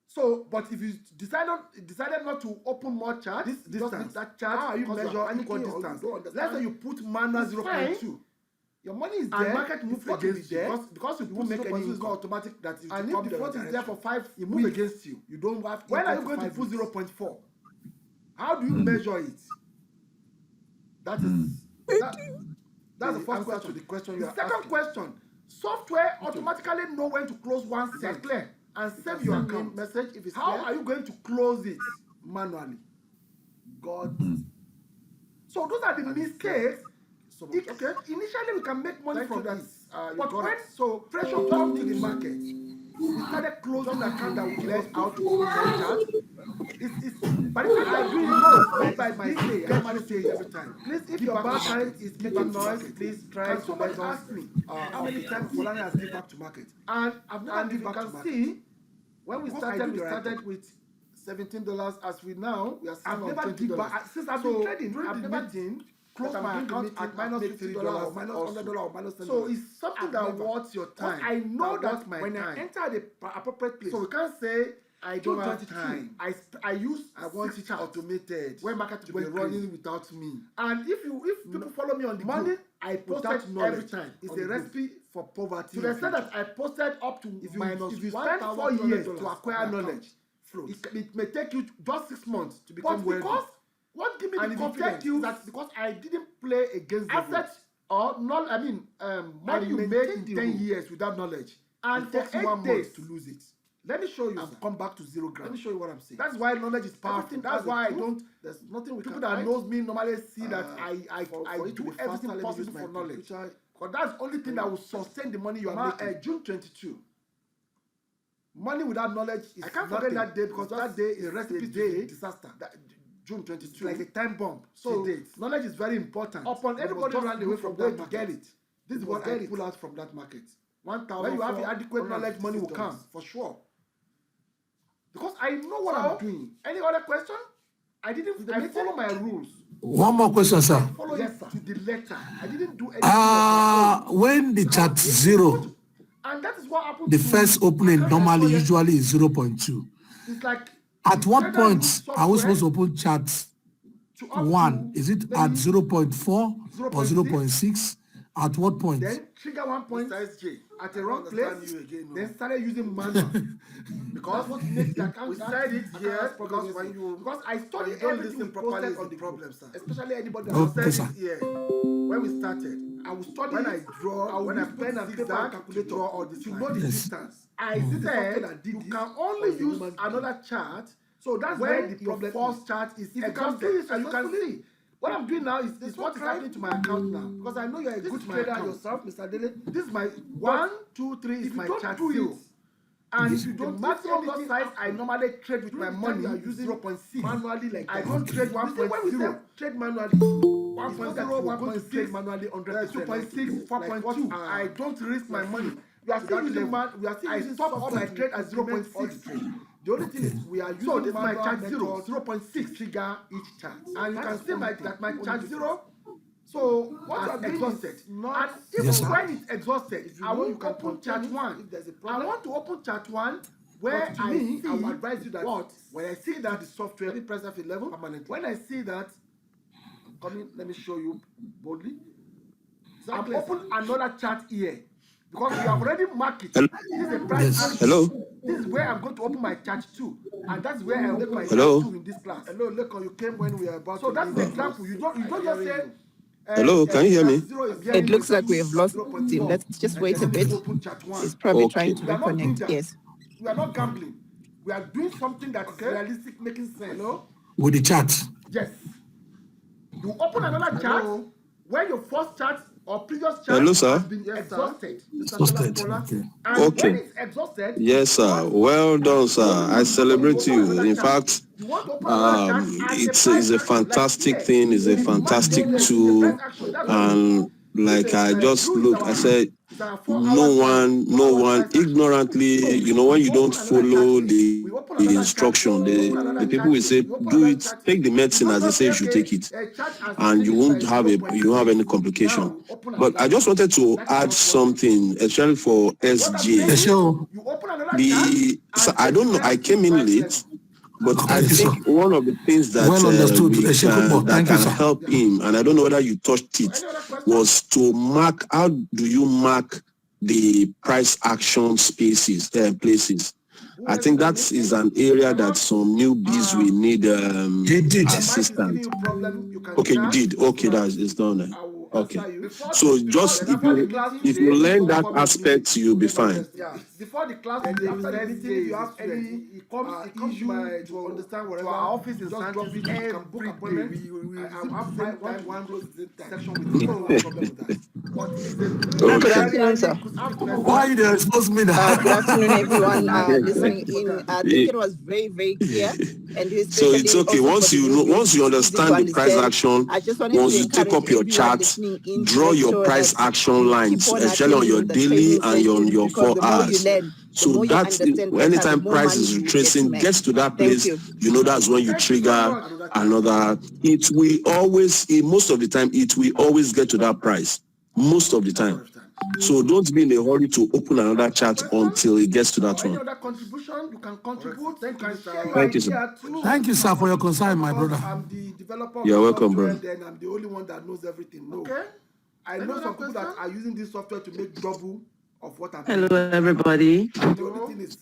So, but if you decided not to open more charts, that chart, how are you measure equal distance? Let's say you put manual 0.2. Your money is there, and market moves against you because you won't make any. It's not automatic that you. And if the float is there for 5, it moves against you. You don't have. When are you going to put 0.4? How do you measure it? That is that's the first question to the question you are asking. The second question: software automatically know when to close one cell clear and save your account message. If it's how clear, are you going to close it manually? God. So those are the mistakes. Okay. Initially, we can make money from that. But when pressure comes to the market, we started closing account that we let out to open more chart. But if I do it by my say, I normally say it every time. Please, if your bank account is making noise, please try to let us ask me how many times Fulani has given back to market. And I've never given back to market. See, when we started with $17 as we now, we are selling on $20. Since I've been trading, I've never seen close my account at minus $50 or minus $100 or minus $10. So it's something that worth your time. I know that when I enter the appropriate place, so we can't say I don't have time. I want it automated. When market will be running without me. And if people follow me on the money, I posted every time. It's a recipe for poverty. To the extent that I posted up to if you spend 4 years to acquire knowledge, it may take you just 6 months to become wealthy. Because what give me the confidence is that because I didn't play against assets or not, money you made in 10 years without knowledge, and for 8 days to lose it. Let me show you and come back to 0 grams. Let me show you what I'm saying. That's why knowledge is powerful. That's why I don't. There's nothing we people that knows me normally see that I do everything possible for knowledge. Because that's the only thing that will sustain the money you are making. June 22. Money without knowledge is I can't forget that day because that day is recipe day disaster. June 22. Like a time bomb. So knowledge is very important. Upon everybody run away from that to get it. This is what I pull out from that market. 1,000. When you have the adequate knowledge, money will come for sure. Because I know what I'm doing. Any other question? I follow my rules. One more question, sir. I follow it to the letter. I didn't do anything. When the chart 0, and that is what happened. The first opening normally usually is 0.2. It's like at what point are we supposed to open chart 1? Is it at 0.4 or 0.6? At what point? Then trigger 1 point at a wrong place. Then started using manual. Because what makes the account. We started it here because I studied everything properly on the problem, sir. Especially anybody that studied here. When we started, I will study when I draw, when I pen and paper and calculator or to know the distance. I said you can only use another chart. So that's where the problem. First chart is exhausted, and you can see. What I'm doing now is what is happening to my account now. Because I know you're a good trader yourself, Mr. Dele. This is my 1, 2, 3 is my chart 0. And if you don't maximum lot size, I normally trade with my money. You are using 0.6 manually like I don't trade 1.0. Trade manually. 1.0, 1.6 trade manually 100%. 2.6, 4.2. I don't risk my money. We are still using I stop all my trade at 0.6. The only thing is we are using so this is my chart 0.6 trigger each chart. And you can see that my chart 0. So what is exhausted? And even when it's exhausted, I want to open chart 1. If there's a problem, I want to open chart 1 where I will advise you that when I see that the software every press F11 permanently. When I see that, let me show you boldly. So I'm open another chart here. Because we have already marked it. This is a price action. Hello. This is where I'm going to open my chart 2. And that's where I open my chart 2 in this class. Hello, Lekon, you came when we are about so that's the example. You don't just say hello, can you hear me? It looks like we have lost him. Let's just wait a bit. He's probably trying to reconnect. Yes. We are not gambling. We are doing something that's realistic, making sense. Hello? With the chart. Yes. You open another chart where your first chart or previous chart has been exhausted. Okay. And when it's exhausted, yes, sir. Well done, sir. I celebrate you. In fact, it's a fantastic thing. It's a fantastic tool. And like I just looked, I said, no one ignorantly, when you don't follow the instruction, the people will say, do it, take the medicine as they say you should take it, and you won't have any complication. But I just wanted to add something, especially for SJ. I don't know, I came in late, but I think one of the things that can help him, and I don't know whether you touched it, was to mark. How do you mark the price action places? I think that is an area that some newbies will need assistance. Okay, you did. Okay, it's done. Okay. So just if you learn that aspect, you'll be fine. Yeah. Before the class, after the meeting, if you have any issue to understand whatever, our office is just drop it every day. We have one section with you. No problem with that. But it's a Good afternoon, sir. Why you dey expose me now? Good afternoon, everyone listening in. I think it was very, very clear. And so it's okay. Once you understand the price action, once you take up your chart, draw your price action lines, especially on your daily and on your 4 hours. So that's anytime price is retracing, gets to that place, you know that's when you trigger another. It will always, most of the time, it will always get to that price. Most of the time. So don't be in a hurry to open another chart until it gets to that one. Any other contribution you can contribute. Thank you, sir. Thank you, sir, for your concern, my brother. I'm the developer. You're welcome, brother. Then I'm the only one that knows everything. No. Okay. I know some people that are using this software to make double of what I'm doing. Hello, everybody. The only thing is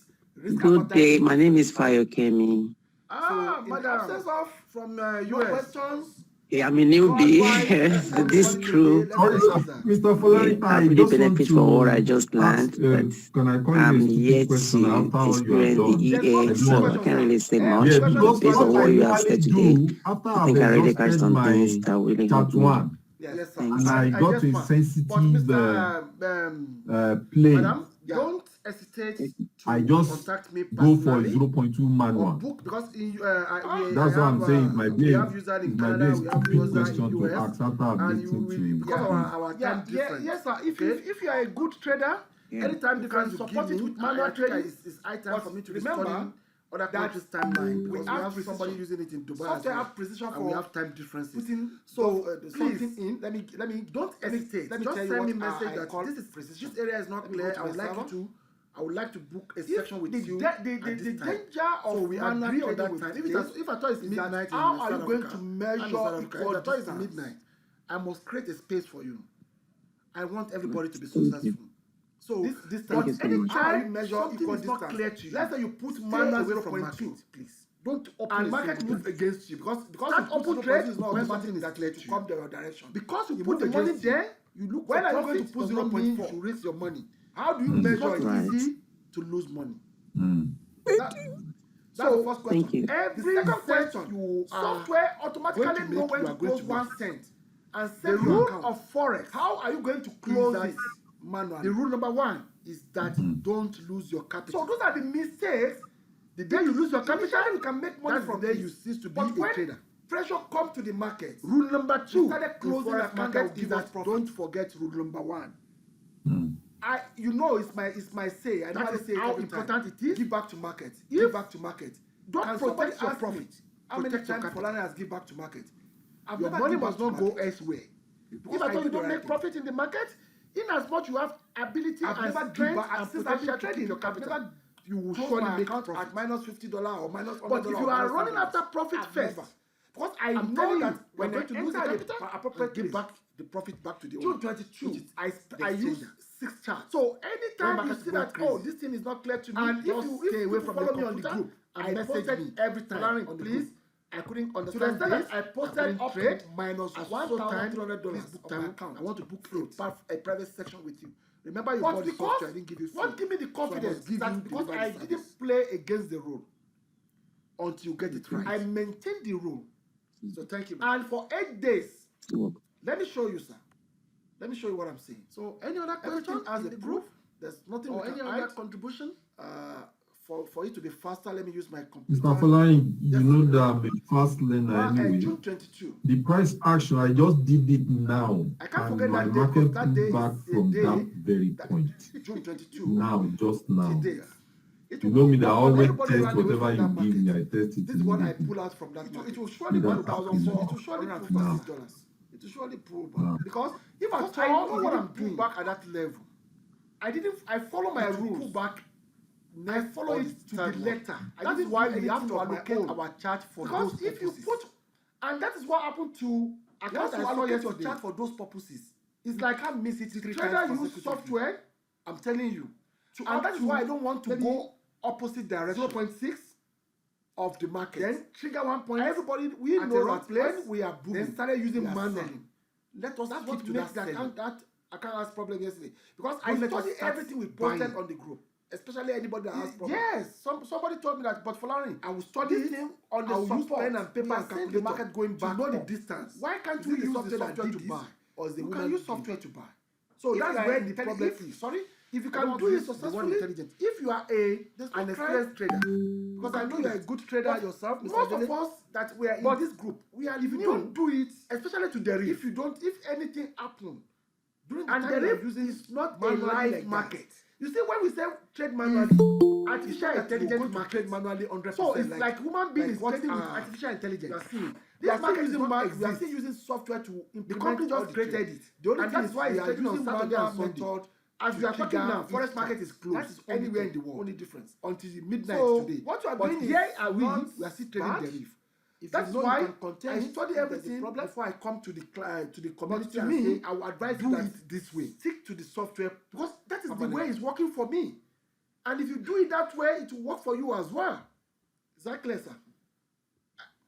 good day. My name is Fayokemi. So, in the absence of from your questions. Yeah, I'm a newbie. This is true. Mr. Folari, I really benefit from what I just learned, but I'm yet to experience the EA, so I can't really say much. Based on what you have said today, I think I really got some things that really help me. Yes, sir. And I got a sensitive plane. Madam, don't hesitate to I just contact me go for personally 0.2 manual. book because That's what I'm saying. My we have user in Canada, we have stupid user question in to US, ask after I've and listened to you him. because of our time difference. Yes, sir. If you are a good trader, anytime you can support it with manual trading, it's high time for me to remember other countries' timeline. We have somebody using it in Dubai. Software have precision for, and we have time differences. So please, let me don't hesitate. Let me just send me a message that this area is not clear. I would like to book a section with you. The danger of we agree on that time. If I thought it's midnight, how are you going to measure for this midnight? I must create a space for you. I want everybody to be successful. So this time, anytime you measure equal distance, not clear to you. Let's say you put manual 0.2, please. Don't open and market move against you because that open trade is not automatically that clear to come your direction. Because you put the money there, you look when are you going to put 0.4 to raise your money? How do you measure it? Easy to lose money. That's the first question. Every second question, software automatically know when to close 1 cent and save your account. Of forex. How are you going to close it manually? The rule number 1 is that don't lose your capital. So those are the mistakes. The day you lose your capital, you can make money from there. You cease to be a trader. Pressure come to the market. Rule number 2. Started closing the market. Give us profit. Don't forget rule number 1. It's my say. I never say how important it is. Give back to market. Give back to market. Don't protect your profit. How many times Folani has give back to market? Your money must not go elsewhere. If I told you don't make profit in the market, in as much you have ability and strength and potential to keep your capital, you will surely make profit at minus $50 or minus $100. But if you are running after profit first, because I know that when you're going to lose the capital, appropriately give back the profit back to the owner. June 22, I use 6 charts. So anytime you see that, this thing is not clear to me, and if you follow me on the group, I posted every time on the group. I couldn't understand this. I posted trade minus $1,200 of my account. I want to book a private section with you. Remember, you bought the software. I didn't give you free. What give me the confidence? Because I didn't play against the rule until you get it right. I maintained the rule. So thank you. And for 8 days, let me show you, sir. Let me show you what I'm saying. So any other question as a proof? There's nothing or any other contribution? For it to be faster, let me use my computer. Mr. Folani, you know that I'm a fast learner anyway. June 22. The price action, I just did it now. I can't and forget my that day, market that day back from that very point. June 22. Now, just now. You know me that I always test whatever you give me, I test it. This is what I pull out from that market. It will surely be $1,004. It will surely prove $6. It will surely prove because if I know what I'm doing back at that level, I follow my rules back. I follow it to the letter. That is why we have to allocate our chart for those purposes. Because if you put, and that is what happened to, I have to allocate your chart for those purposes. It's like I miss it 3 times. Trader use software, I'm telling you. And that is why I don't want to go opposite direction. 0.6 of the market. Then trigger 1 point. Everybody, we know that when we are booming. Then started using manual. let us That's what keep to makes that the that account has problem yesterday. Because Don't I let us studied start everything we posted buying. on the group. Especially anybody that has problem. Yes. Somebody told me that, but Folarin, I will study this it thing on the I will use support, pen and paper we are and seeing calculator the market going back to know the up. distance. Why can't Is we it the use software the that software did to this, buy? or is the You woman can use doing software it? to buy. So If that's you are where the problem if is. you I can want do it this, the one successfully, intelligent. if you are an experienced trader, Because I know you're a good trader but yourself, Mr. most Dele. of us that we are in But this group, we are if you new. don't do it, Especially to derive. if anything happen during the and time the you are risk using is not a manually live like market. that. You see, when we say trade manually, artificial intelligence market. trade manually 100%. So it's like human being is what, trading with artificial intelligence. You are seeing. This We are still market using does not we are exist. still using software to implement The company all just the created trade. it. The only And thing that is is why we it's are trading on using Saturday and manual Sunday. method. As to we are talking trigger now, each forest market chart. is closed. That is Anywhere only in the world. Only difference until the midnight So today. what you are But doing is here are we not are still trading bad. the reef. If That's you know why you can contain I study if there's a everything problem, before I come to the community But to and me, say, I will advise do you that it this way. stick to the software Because that is the permanently. way it's working for me. And if you do it that way, it will work for you as well. Exactly, sir.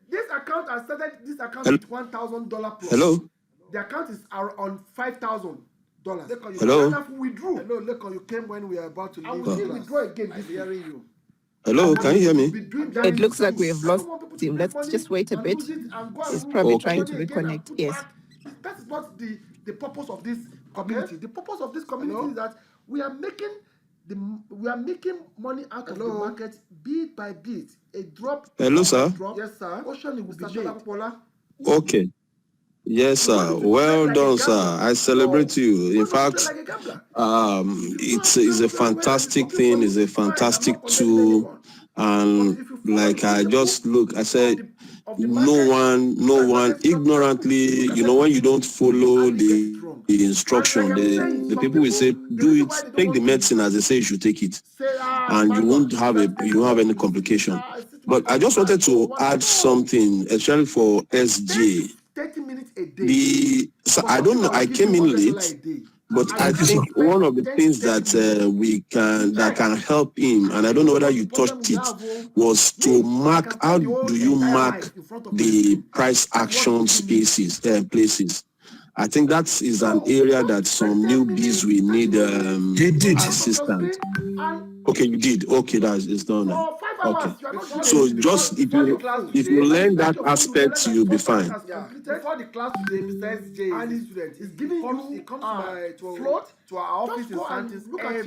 This account, I started this account Hello? with $1,000 plus. Hello? The account is on $5,000. Hello? And I've withdrew. Hello, Lekon, you came when we are about to leave. I will still class. withdraw again I'm this hearing you. Hello, can you hear me? It looks like we have lost him. Let's just wait a bit. He's probably trying to reconnect. Yes. That is not the purpose of this community. The purpose of this community is that we are making money out of the market bit by bit. A drop. Hello, sir. Drop. Yes, sir. Ocean will be made. Okay. Yes, sir. Well done, sir. I celebrate you. In fact, it's a fantastic thing. It's a fantastic tool. And like I just look, I said, no one ignorantly, when you don't follow the instruction, the people will say, do it, take the medicine as they say you should take it. And you won't have any complication. But I just wanted to add something, especially for SJ. 30 minutes a day. I don't know, I came in late, but I think one of the things that that can help him, and I don't know whether you touched it, was to mark, how do you mark the price action places? I think that is an area that some newbies will need assistance. Okay, you did. Okay, it's done now. Okay. So just if you learn that aspect, you'll be fine. Before the class today, Mr. SJ and his student is giving he comes to float to our office in Santis every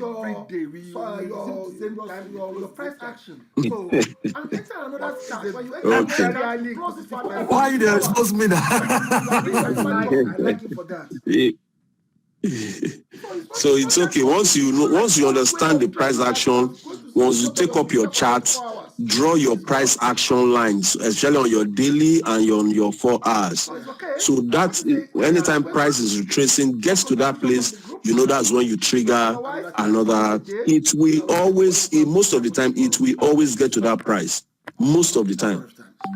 day. We visit the same time your price action. So and enter another chat. When you enter Why you expose me that? I like you for that. So it's okay. Once you understand the price action, once you take up your chart, draw your price action lines, especially on your daily and on your 4 hours. So that anytime price is retracing, gets to that place, that's when you trigger another. It will always, most of the time, it will always get to that price. Most of the time.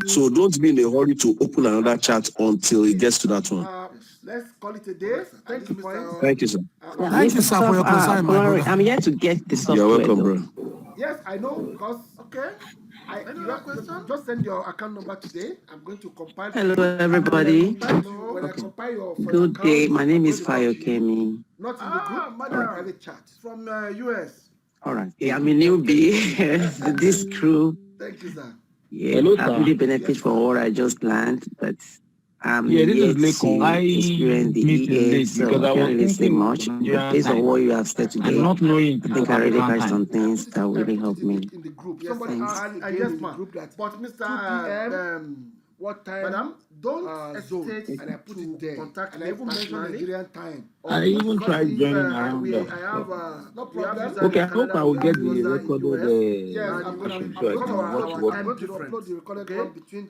So don't be in a hurry to open another chart until it gets to that one. Let's call it a day. Thank you, Thank you, sir. Thank you, sir, for your concern, my brother. I'm here to get the software. You're welcome, bro. Yes, I know, because just send your account number today. I'm going to compile. Hello, everybody. When I compile your good day. My name is Fayokemi. Not in the group, but in private chat from US. All right. Yeah, I'm a newbie. This crew. Thank you, sir. Yeah, I really benefit from what I just learned, but I'm this is Lekon. I experienced the EA, so I can't really say much. But based on what you have said today, not knowing I think I really got some things that really helped me. In the group. Yes, Somebody asked again in the group that. But Mr. What time? Madam, don't hesitate and I put it there. Contact and I even mentioned Nigerian time. I even tried joining around. I have no problem. Okay, I hope I will get the recorded yes, I'm going to watch upload the recorded one between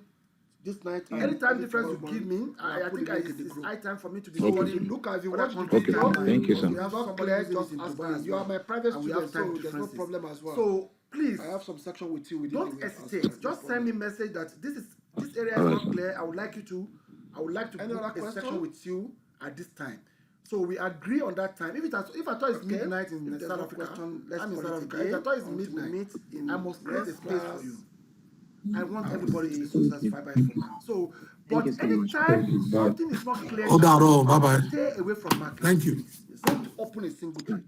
this night. Any time difference you give me, I think it's high time for me to discover. Okay. Look at you watch the Okay, thank you, sir. You have not clear, just ask me. You are my private student, so there's no problem as well. So please, I have some section with you. Don't hesitate. Just send me a message that this area is not clear. I would like to book a section with you at this time. So we agree on that time. If I thought it's midnight in South Africa, I'm in South Africa. If I thought it's midnight, I must create a space for you. I want everybody to be satisfied by it. So, but anytime something is not clear, stay away from market. Thank you. Don't open a single trade.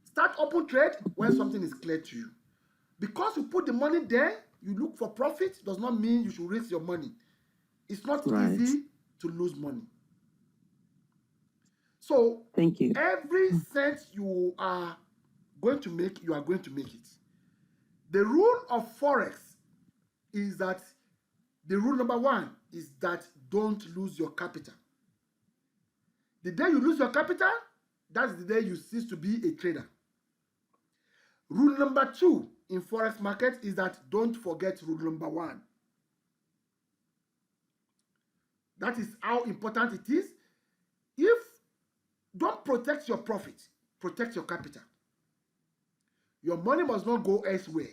Start open trade when something is clear to you. Because you put the money there, you look for profit, does not mean you should raise your money. It's not easy to lose money. So, thank you. Every cent you are going to make, you are going to make it. The rule of Forex is that, the rule number one is that don't lose your capital. The day you lose your capital, that's the day you cease to be a trader. Rule number two in Forex market is that don't forget rule number one. That is how important it is. If don't protect your profit, protect your capital. Your money must not go elsewhere.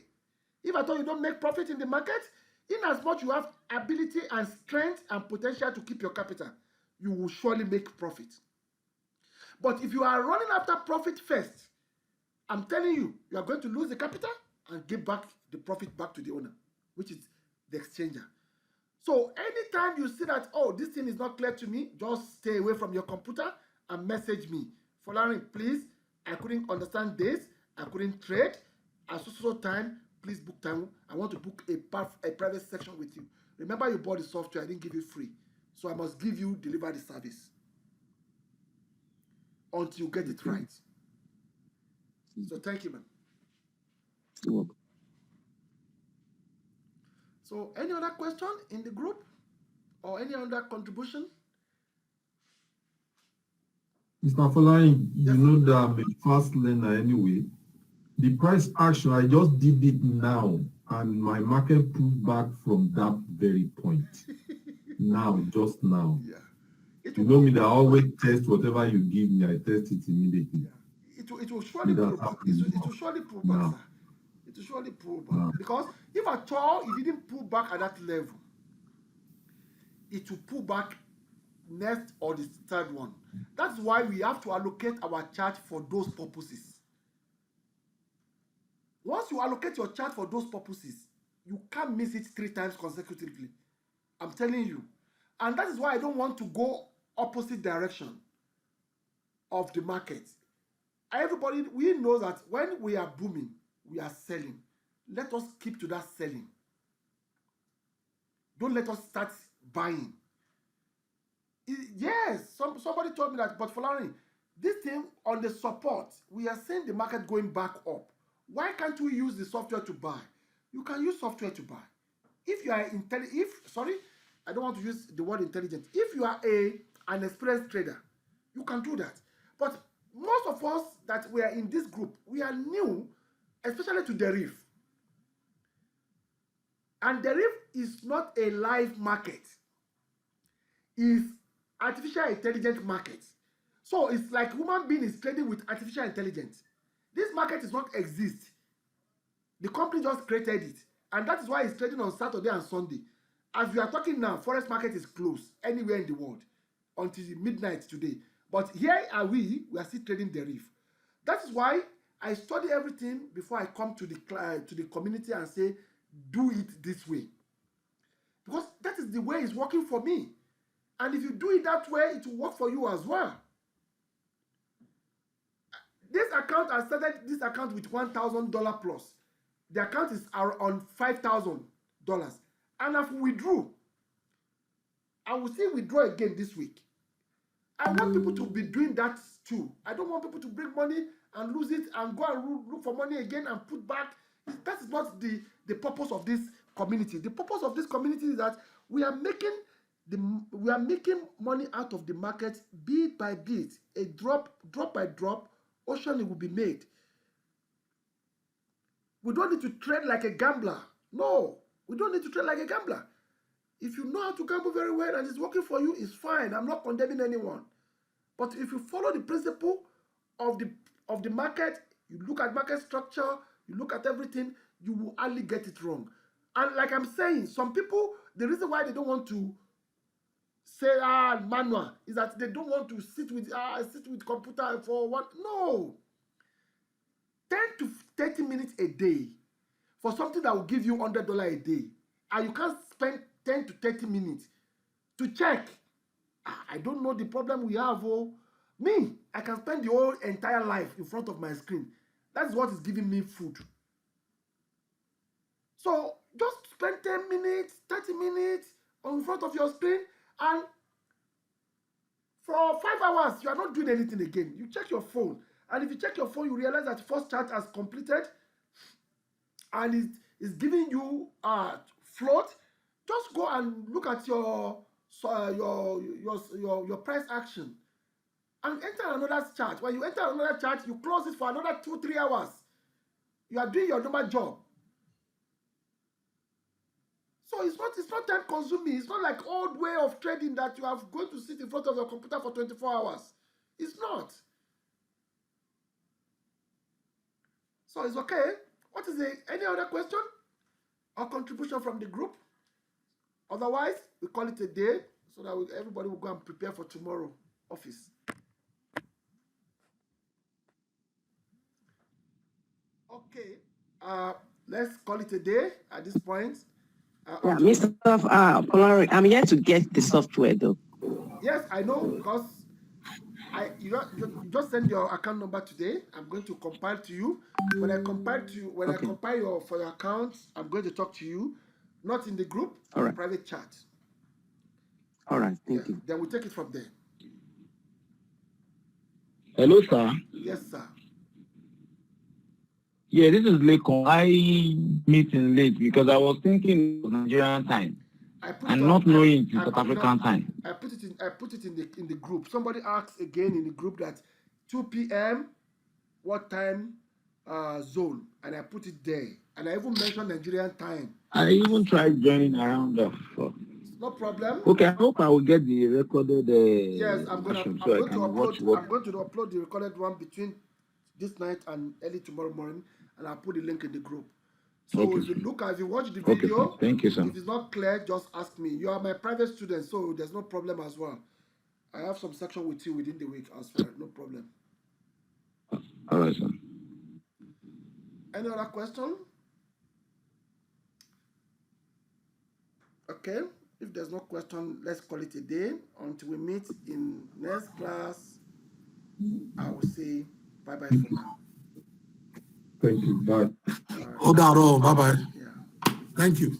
If at all you don't make profit in the market, in as much you have ability and strength and potential to keep your capital, you will surely make profit. But if you are running after profit first, I'm telling you, you are going to lose the capital and give back the profit back to the owner, which is the exchanger. So anytime you see that, oh, this thing is not clear to me, just stay away from your computer and message me. Following, please, I couldn't understand this, I couldn't trade. At so time, please book time. I want to book a private section with you. Remember, you bought the software, I didn't give you free. So I must give you, deliver the service until you get it right. So thank you, man. You're welcome. So any other question in the group or any other contribution? Mr. Following, you know that I'm a fast learner anyway. The price action, I just did it now, and my market pulled back from that very point. Just now. Yeah. You know me that I always test whatever you give me, I test it immediately. Yeah. It will surely pull back. It will surely pull back, sir. It will surely pull back. Because if at all it didn't pull back at that level, it will pull back next or the third one. That's why we have to allocate our chart for those purposes. Once you allocate your chart for those purposes, you can't miss it 3 times consecutively. I'm telling you. And that is why I don't want to go opposite direction of the market. Everybody, we know that when we are booming, we are selling. Let us keep to that selling. Don't let us start buying. Yes, somebody told me that, but Following, this thing on the support, we are seeing the market going back up. Why can't we use the software to buy? You can use software to buy. If you are I don't want to use the word intelligent. If you are an experienced trader, you can do that. But most of us that we are in this group, we are new, especially to Deriv. And Deriv is not a live market. It's artificial intelligence market. So it's like human being is trading with artificial intelligence. This market does not exist. The company just created it. And that is why it's trading on Saturday and Sunday. As we are talking now, Forex market is closed anywhere in the world until midnight today. But here are we are still trading Deriv. That is why I study everything before I come to the community and say, do it this way. Because that is the way it's working for me. And if you do it that way, it will work for you as well. This account, I started this account with $1,000 plus. The account is on $5,000. And I've withdrew. I will still withdraw again this week. I want people to be doing that too. I don't want people to bring money and lose it and go and look for money again and put back. That is not the purpose of this community. The purpose of this community is that we are making money out of the market bit by bit. A drop by drop, ocean will be made. We don't need to trade like a gambler. No, we don't need to trade like a gambler. If you know how to gamble very well and it's working for you, it's fine. I'm not condemning anyone. But if you follow the principle of the market, you look at market structure, you look at everything, you will hardly get it wrong. And like I'm saying, some people, the reason why they don't want to say manual is that they don't want to sit with computer for what? No. 10 to 30 minutes a day for something that will give you $100 a day and you can't spend 10 to 30 minutes to check. I don't know the problem we have. Oh, me, I can spend the whole entire life in front of my screen. That's what is giving me food. So just spend 10 minutes, 30 minutes in front of your screen, and for 5 hours, you are not doing anything again. You check your phone, and if you check your phone, you realize that the first chat has completed, and it's giving you float. Just go and look at your price action, and enter another chat. When you enter another chat, you close it for another 2-3 hours. You are doing your normal job. So it's not time consuming. It's not like old way of trading that you are going to sit in front of your computer for 24 hours. It's not. So it's okay. What is any other question or contribution from the group? Otherwise, we call it a day so that everybody will go and prepare for tomorrow office. Okay. Let's call it a day at this point. Yeah, Mr. Polari, I'm here to get the software though. Yes, I know, because you just send your account number today. I'm going to compile to you. When I compile for your account, I'm going to talk to you, not in the group, in the private chat. All right, thank you. Then we'll take it from there. Hello, sir. Yes, sir. Yeah, this is Lekon. I meeting late because I was thinking of Nigerian time and not knowing it's South African time. I put it in the group. Somebody asked again in the group that 2 p.m. what time zone, and I put it there, and I even mentioned Nigerian time. I even tried joining around that. No problem. Okay, I hope I will get the recorded. Yes, I'm going to upload the recorded one between this night and early tomorrow morning, and I'll put the link in the group. So if you watch the video, thank you, sir. If it's not clear, just ask me. You are my private student, so there's no problem as well. I have some section with you within the week as well, no problem. All right, sir. Any other question? Okay, if there's no question, let's call it a day. Until we meet in next class, I will say bye-bye for now. Thank you. Bye. Hold on. Bye-bye. Yeah. Thank you.